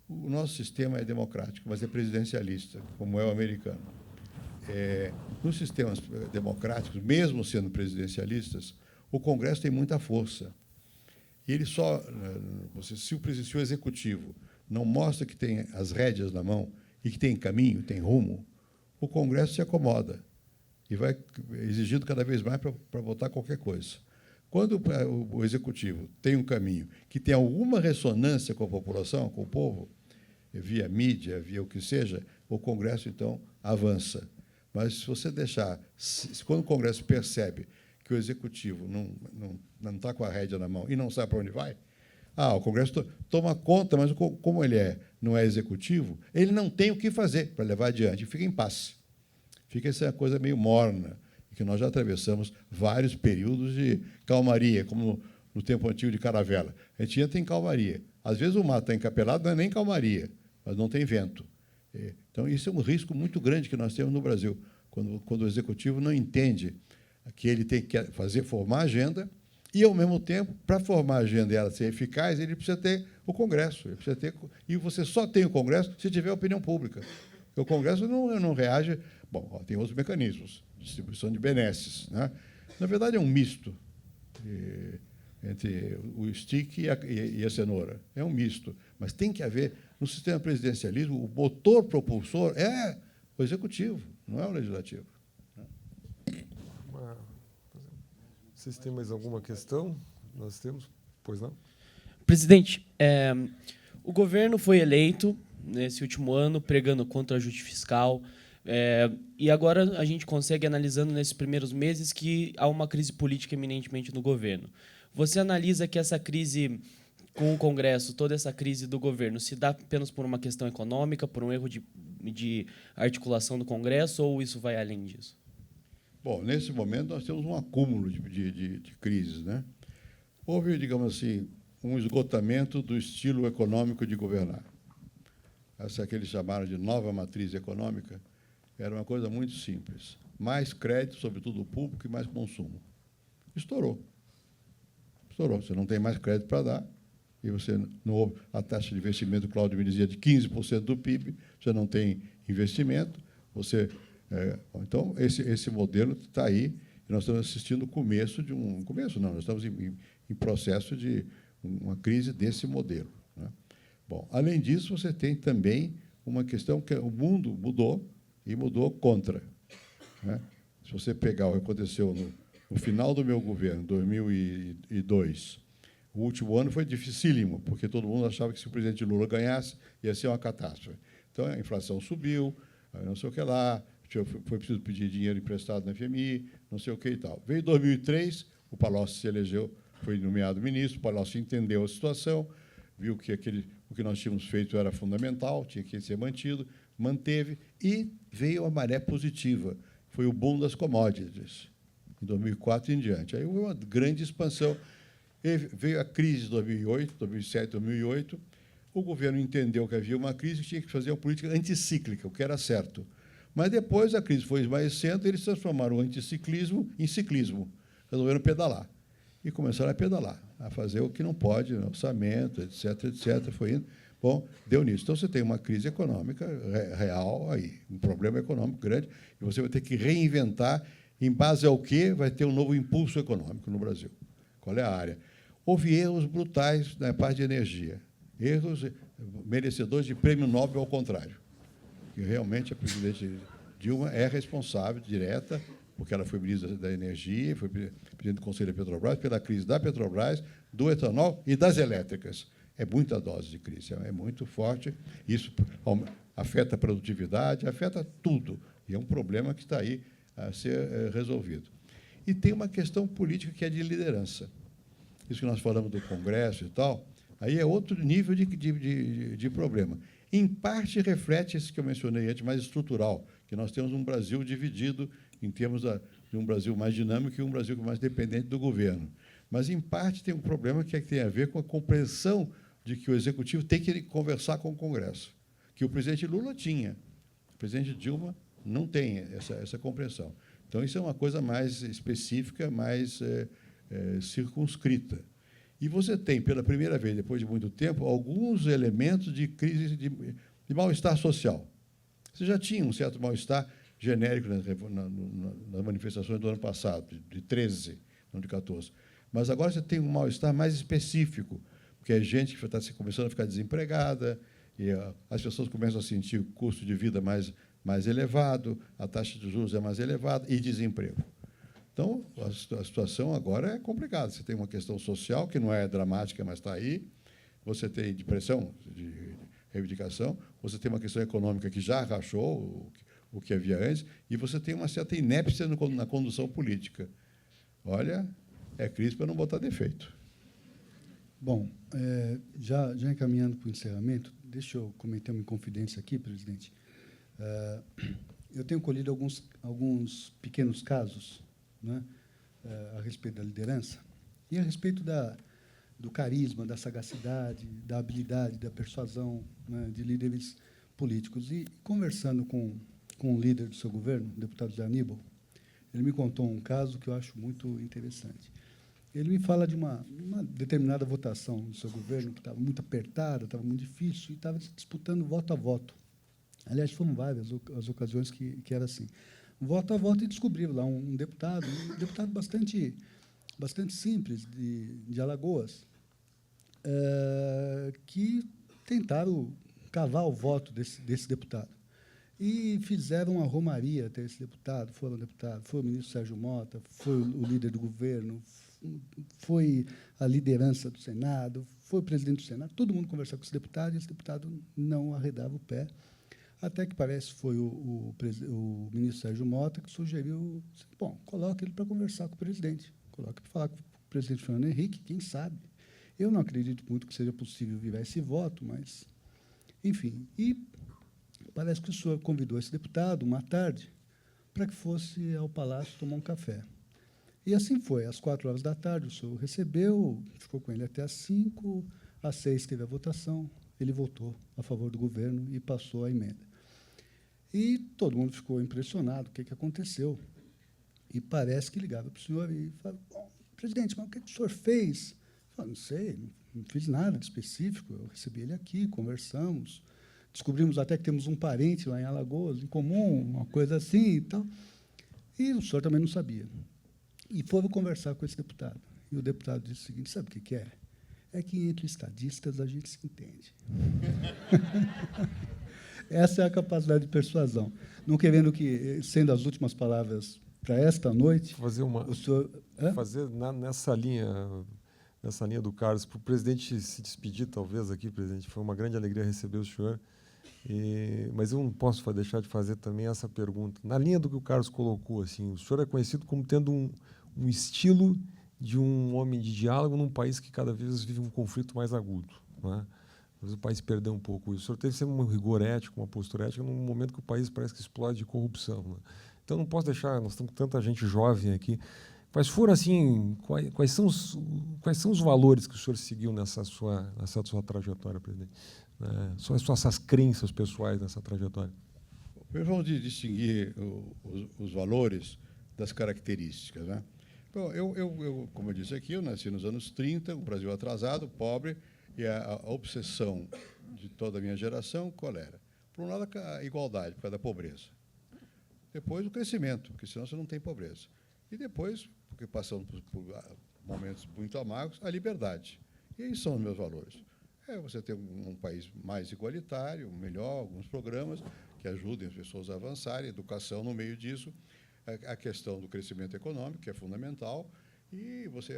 O nosso sistema é democrático, mas é presidencialista, como é o americano. Nos sistemas democráticos, mesmo sendo presidencialistas, o Congresso tem muita força. E ele se o executivo não mostra que tem as rédeas na mão e que tem caminho, tem rumo, o Congresso se acomoda e vai exigindo cada vez mais para votar qualquer coisa. Quando o executivo tem um caminho que tem alguma ressonância com a população, com o povo, via mídia, via o que seja, o Congresso, então, avança. Mas, se você deixar... Quando o Congresso percebe que o executivo não está com a rédea na mão e não sabe para onde vai, o Congresso toma conta, mas, como ele não é executivo, ele não tem o que fazer para levar adiante, fica em impasse. Fica essa coisa meio morna, que nós já atravessamos vários períodos de calmaria, como no tempo antigo de Caravela. A gente entra em calmaria. Às vezes o mato está encapelado, não é nem calmaria, mas não tem vento. Então, isso é um risco muito grande que nós temos no Brasil, quando o executivo não entende que ele tem que formar a agenda, e, ao mesmo tempo, para formar a agenda e ela ser eficaz, ele precisa ter o Congresso. E você só tem o Congresso se tiver opinião pública. Porque o Congresso não reage... Bom, tem outros mecanismos, distribuição de benesses, né? Na verdade, é um misto entre o stick e a cenoura. É um misto. Mas tem que haver, no sistema presidencialismo, o motor propulsor é o executivo, não é o legislativo. Vocês têm mais alguma questão? Nós temos? Pois não? Presidente, o governo foi eleito nesse último ano pregando contra o ajuste fiscal, e agora a gente consegue, analisando nesses primeiros meses, que há uma crise política eminentemente no governo. Você analisa que essa crise com o Congresso, toda essa crise do governo, se dá apenas por uma questão econômica, por um erro de articulação do Congresso, ou isso vai além disso? Bom, nesse momento, nós temos um acúmulo de crises, né? Houve, digamos assim, um esgotamento do estilo econômico de governar. Essa que eles chamaram de nova matriz econômica era uma coisa muito simples. Mais crédito, sobretudo o público, e mais consumo. Estourou. Estourou. Você não tem mais crédito para dar, e você não houve a taxa de investimento, o Cláudio me dizia, de 15% do PIB, você não tem investimento, você... Então, esse modelo está aí, e nós estamos assistindo o começo de um... Começo não, nós estamos em processo de uma crise desse modelo, né? Bom, além disso, você tem também uma questão que o mundo mudou, e mudou contra, né? Se você pegar o que aconteceu no final do meu governo, 2002, o último ano foi dificílimo, porque todo mundo achava que se o presidente Lula ganhasse, ia ser uma catástrofe. Então, a inflação subiu, não sei o que lá, foi preciso pedir dinheiro emprestado na FMI, não sei o que e tal. Veio 2003, o Palocci se elegeu, foi nomeado ministro, o Palocci entendeu a situação, viu que o que nós tínhamos feito era fundamental, tinha que ser mantido, manteve, e veio a maré positiva. Foi o boom das commodities, em 2004 e em diante. Aí houve uma grande expansão. Veio a crise de 2008, 2007, 2008. O governo entendeu que havia uma crise e tinha que fazer uma política anticíclica, o que era certo. Mas depois a crise foi esmaecendo e eles transformaram o anticiclismo em ciclismo. Resolveram pedalar. E começaram a pedalar, a fazer o que não pode, no orçamento, etc., etc. Foi indo. Bom, deu nisso. Então, você tem uma crise econômica real aí, um problema econômico grande, e você vai ter que reinventar em base ao quê vai ter um novo impulso econômico no Brasil. Qual é a área? Houve erros brutais na parte de energia, erros merecedores de prêmio Nobel ao contrário. E realmente a presidente Dilma é responsável direta, porque ela foi ministra da Energia, foi presidente do Conselho da Petrobras, pela crise da Petrobras, do etanol e das elétricas. É muita dose de crise, é muito forte. Isso afeta a produtividade, afeta tudo. E é um problema que está aí a ser resolvido. E tem uma questão política que é de liderança. Isso que nós falamos do Congresso e tal, aí é outro nível de problema. Em parte, reflete esse que eu mencionei antes, mais estrutural, que nós temos um Brasil dividido em termos de um Brasil mais dinâmico e um Brasil mais dependente do governo. Mas, em parte, tem um problema que tem a ver com a compreensão de que o Executivo tem que conversar com o Congresso, que o presidente Lula tinha. O presidente Dilma não tem essa compreensão. Então, isso é uma coisa mais específica, mais circunscrita. E você tem, pela primeira vez, depois de muito tempo, alguns elementos de crise de mal-estar social. Você já tinha um certo mal-estar genérico nas manifestações do ano passado, de 13, não de 14. Mas agora você tem um mal-estar mais específico, porque é gente que está começando a ficar desempregada, e as pessoas começam a sentir o custo de vida mais elevado, a taxa de juros é mais elevada, e desemprego. Então, a situação agora é complicada. Você tem uma questão social, que não é dramática, mas está aí. Você tem depressão, de reivindicação. Você tem uma questão econômica que já rachou o que havia antes. E você tem uma certa inépcia na condução política. Olha, é crise para não botar defeito. Bom, já encaminhando para o encerramento, deixa eu comentar uma inconfidência aqui, presidente. Eu tenho colhido alguns pequenos casos, né, a respeito da liderança e a respeito do carisma, da sagacidade, da habilidade, da persuasão, né, de líderes políticos. E, conversando com o líder do seu governo, o deputado Zé Aníbal, ele me contou um caso que eu acho muito interessante. Ele me fala de uma determinada votação do seu governo que estava muito apertada, estava muito difícil, e estava disputando voto a voto. Aliás, foram várias as ocasiões que era assim. Voto a voto, e descobriram lá um deputado bastante simples, de Alagoas, que tentaram cavar o voto desse deputado. E fizeram uma romaria até esse deputado, foi o ministro Sérgio Mota, foi o líder do governo, foi a liderança do Senado, foi o presidente do Senado, todo mundo conversava com esse deputado, e esse deputado não arredava o pé, até que parece que foi o ministro Sérgio Mota que sugeriu, bom, coloque ele para conversar com o presidente, coloque para falar com o presidente Fernando Henrique, quem sabe. Eu não acredito muito que seja possível virar esse voto, mas, enfim. E parece que o senhor convidou esse deputado, uma tarde, para que fosse ao Palácio tomar um café. E assim foi. Às 16h, o senhor recebeu, ficou com ele até às 5h, às 6h teve a votação, ele votou a favor do governo e passou a emenda. E todo mundo ficou impressionado, o que aconteceu. E parece que ligava para o senhor e falava, bom, presidente, mas o que o senhor fez? Eu falei, não sei, não fiz nada de específico, eu recebi ele aqui, conversamos, descobrimos até que temos um parente lá em Alagoas, em comum, uma coisa assim e tal. E o senhor também não sabia. E foram conversar com esse deputado. E o deputado disse o seguinte, sabe o que é? É que entre estadistas a gente se entende. Essa é a capacidade de persuasão. Não querendo que, sendo as últimas palavras para esta noite, o senhor... Fazer nessa linha do Carlos, para o presidente se despedir, talvez, aqui, presidente. Foi uma grande alegria receber o senhor. Mas eu não posso deixar de fazer também essa pergunta. Na linha do que o Carlos colocou, assim, o senhor é conhecido como tendo um estilo de um homem de diálogo num país que cada vez vive um conflito mais agudo, não é? Às vezes o país perdeu um pouco isso. O senhor teve sempre um rigor ético, uma postura ética, num momento que o país parece que explode de corrupção, né? Então, não posso deixar, nós estamos com tanta gente jovem aqui. Quais foram, assim, quais são os valores que o senhor seguiu nessa sua trajetória, presidente? São essas crenças pessoais nessa trajetória? Primeiro, vamos distinguir os valores das características, né? Bom, eu, como eu disse aqui, eu nasci nos anos 30, o Brasil atrasado, pobre, e a obsessão de toda a minha geração, qual era? Por um lado, a igualdade, por causa da pobreza. Depois, o crescimento, porque senão você não tem pobreza. E depois, porque passando por momentos muito amargos, a liberdade. E aí são os meus valores. Você ter um país mais igualitário, melhor, alguns programas que ajudem as pessoas a avançarem, educação no meio disso, a questão do crescimento econômico, que é fundamental, e você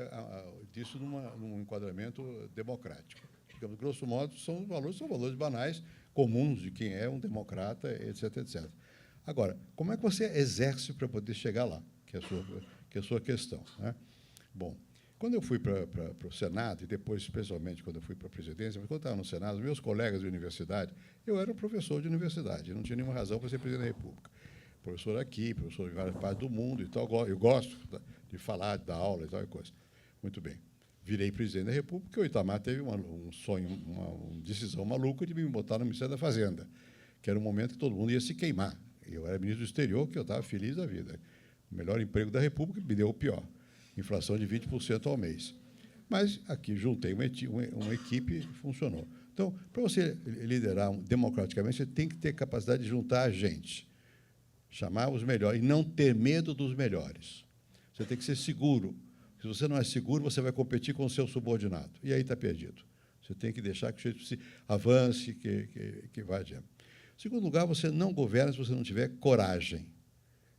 disso num enquadramento democrático. Digamos, grosso modo, são valores banais, comuns de quem é um democrata, etc., etc. Agora, como é que você exerce para poder chegar lá, que é a sua questão, né? Bom, quando eu fui para o Senado, e depois, especialmente, quando eu fui para a presidência, mas quando eu estava no Senado, meus colegas de universidade, eu era um professor de universidade, não tinha nenhuma razão para ser presidente da República. Professor aqui, professor em várias partes do mundo e tal, eu gosto de falar, de dar aula e tal e coisa. Muito bem. Virei presidente da República, porque o Itamar teve um sonho, uma decisão maluca de me botar no Ministério da Fazenda, que era um momento que todo mundo ia se queimar. Eu era ministro do exterior, que eu estava feliz da vida. O melhor emprego da República me deu o pior. Inflação de 20% ao mês. Mas aqui juntei uma equipe e funcionou. Então, para você liderar democraticamente, você tem que ter capacidade de juntar a gente, chamar os melhores, e não ter medo dos melhores. Você tem que ser seguro. Se você não é seguro, você vai competir com o seu subordinado. E aí está perdido. Você tem que deixar que o jeito se avance, que vá adiante. Em segundo lugar, você não governa se você não tiver coragem.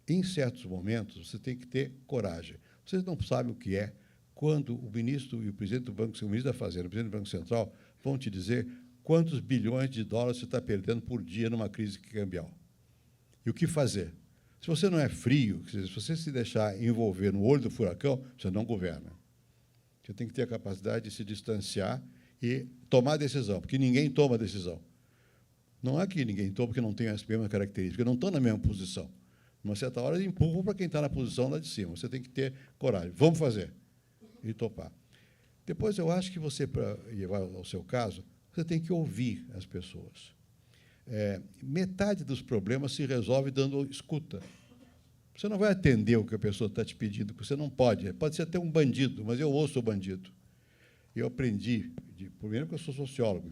Em certos momentos, você tem que ter coragem. Vocês não sabem o que é quando o ministro e o presidente do Banco, o ministro da Fazenda, o presidente do Banco Central, vão te dizer quantos bilhões de dólares você está perdendo por dia numa crise cambial. E o que fazer? Se você não é frio, se você se deixar envolver no olho do furacão, você não governa. Você tem que ter a capacidade de se distanciar e tomar decisão, porque ninguém toma decisão. Não é que ninguém toma porque não tem as mesmas características, porque não estão na mesma posição. Numa certa hora, empurram para quem está na posição lá de cima. Você tem que ter coragem. Vamos fazer. E topar. Depois, eu acho que você, para levar ao seu caso, você tem que ouvir as pessoas. Metade dos problemas se resolve dando escuta. Você não vai atender o que a pessoa está te pedindo, porque você não pode. Pode ser até um bandido, mas eu ouço o bandido. Eu aprendi, primeiro porque eu sou sociólogo,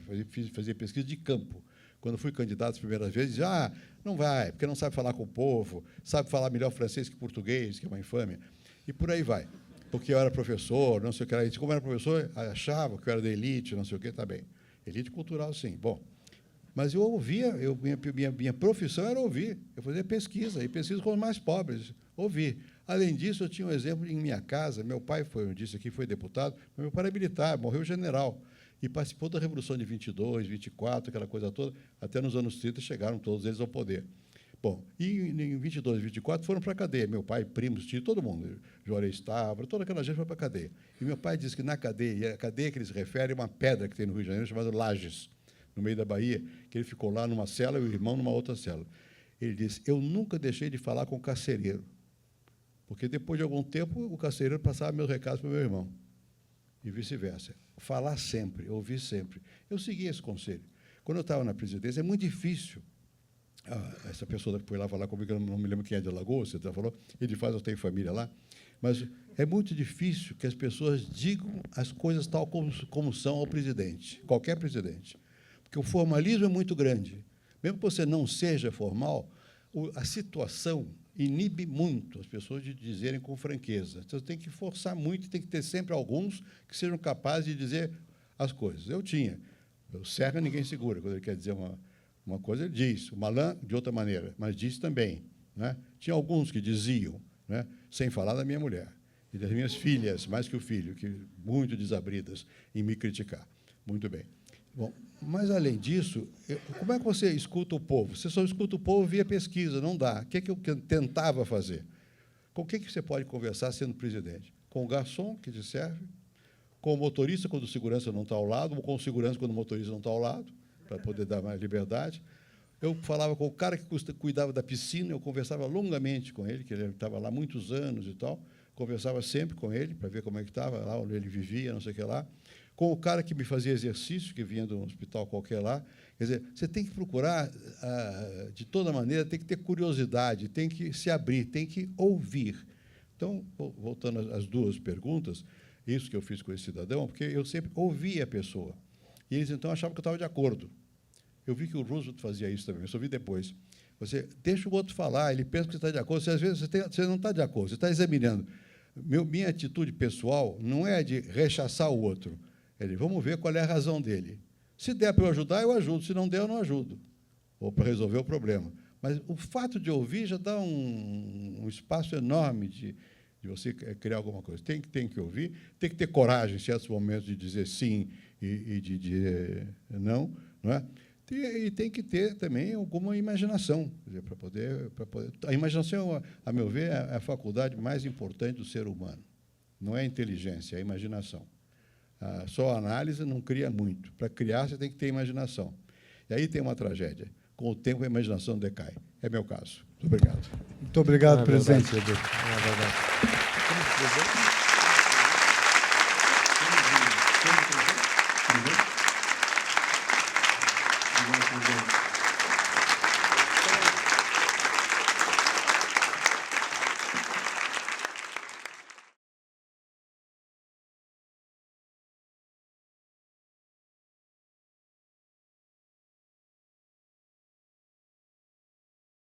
fazia pesquisa de campo. Quando fui candidato as primeiras vezes, dizia, não vai, porque não sabe falar com o povo, sabe falar melhor francês que português, que é uma infâmia. E por aí vai. Porque eu era professor, não sei o que era. Como era professor, achava que eu era da elite, não sei o que, tá bem. Elite cultural, sim. Bom, mas eu ouvia, minha profissão era ouvir. Eu fazia pesquisa, e pesquisa com os mais pobres, ouvir. Além disso, eu tinha um exemplo em minha casa. Meu pai, eu disse aqui, foi deputado, mas meu pai era militar, morreu general, e participou da Revolução de 22, 24, aquela coisa toda. Até nos anos 30 chegaram todos eles ao poder. Bom, e em 22, 24 foram para a cadeia. Meu pai, primos, tio, todo mundo, Juarez Távora, toda aquela gente foi para a cadeia. E meu pai disse que na cadeia, e a cadeia que eles referem é uma pedra que tem no Rio de Janeiro, chamada Lages, no meio da Bahia, que ele ficou lá numa cela e o irmão numa outra cela. Ele disse, eu nunca deixei de falar com o carcereiro, porque depois de algum tempo o carcereiro passava meus recados para o meu irmão, e vice-versa. Falar sempre, ouvir sempre. Eu segui esse conselho. Quando eu estava na presidência, é muito difícil. Essa pessoa que foi lá falar comigo, eu não me lembro quem é de Alagoas, você falou, ele faz, eu tenho família lá, mas é muito difícil que as pessoas digam as coisas tal como são ao presidente, qualquer presidente. Porque o formalismo é muito grande. Mesmo que você não seja formal, a situação inibe muito as pessoas de dizerem com franqueza. Então, você tem que forçar muito, tem que ter sempre alguns que sejam capazes de dizer as coisas. Eu tinha. O Serra ninguém segura. Quando ele quer dizer uma coisa, ele diz. O Malan, de outra maneira, mas disse também. Né? Tinha alguns que diziam, né? Sem falar da minha mulher e das minhas filhas, mais que o filho, que muito desabridas em me criticar. Muito bem. Bom, mas, além disso, como é que você escuta o povo? Você só escuta o povo via pesquisa, não dá. O que é que eu tentava fazer? Com o que você pode conversar sendo presidente? Com o garçom, que te serve, com o motorista, quando o segurança não está ao lado, ou com o segurança, quando o motorista não está ao lado, para poder dar mais liberdade. Eu falava com o cara que cuidava da piscina, eu conversava longamente com ele, que ele estava lá há muitos anos e tal, conversava sempre com ele, para ver como é que estava, lá onde ele vivia, não sei o que lá. Com o cara que me fazia exercício, que vinha de um hospital qualquer lá. Quer dizer, você tem que procurar, de toda maneira, tem que ter curiosidade, tem que se abrir, tem que ouvir. Então, voltando às duas perguntas, isso que eu fiz com esse cidadão, porque eu sempre ouvia a pessoa. E eles, então, achavam que eu estava de acordo. Eu vi que o Roosevelt fazia isso também, eu só vi depois. Você deixa o outro falar, ele pensa que você está de acordo, às vezes você não está de acordo, você está examinando. Minha atitude pessoal não é de rechaçar o outro, vamos ver qual é a razão dele. Se der para eu ajudar, eu ajudo. Se não der, eu não ajudo. Ou para resolver o problema. Mas o fato de ouvir já dá um espaço enorme de você criar alguma coisa. Tem que ouvir, tem que ter coragem, em certos momentos, de dizer sim e de dizer não. Não é? E tem que ter também alguma imaginação. Para poder... A imaginação, a meu ver, é a faculdade mais importante do ser humano. Não é a inteligência, é a imaginação. Só a análise não cria muito. Para criar, você tem que ter imaginação. E aí tem uma tragédia. Com o tempo, a imaginação decai. É meu caso. Muito obrigado. Muito obrigado, presidente. É verdade.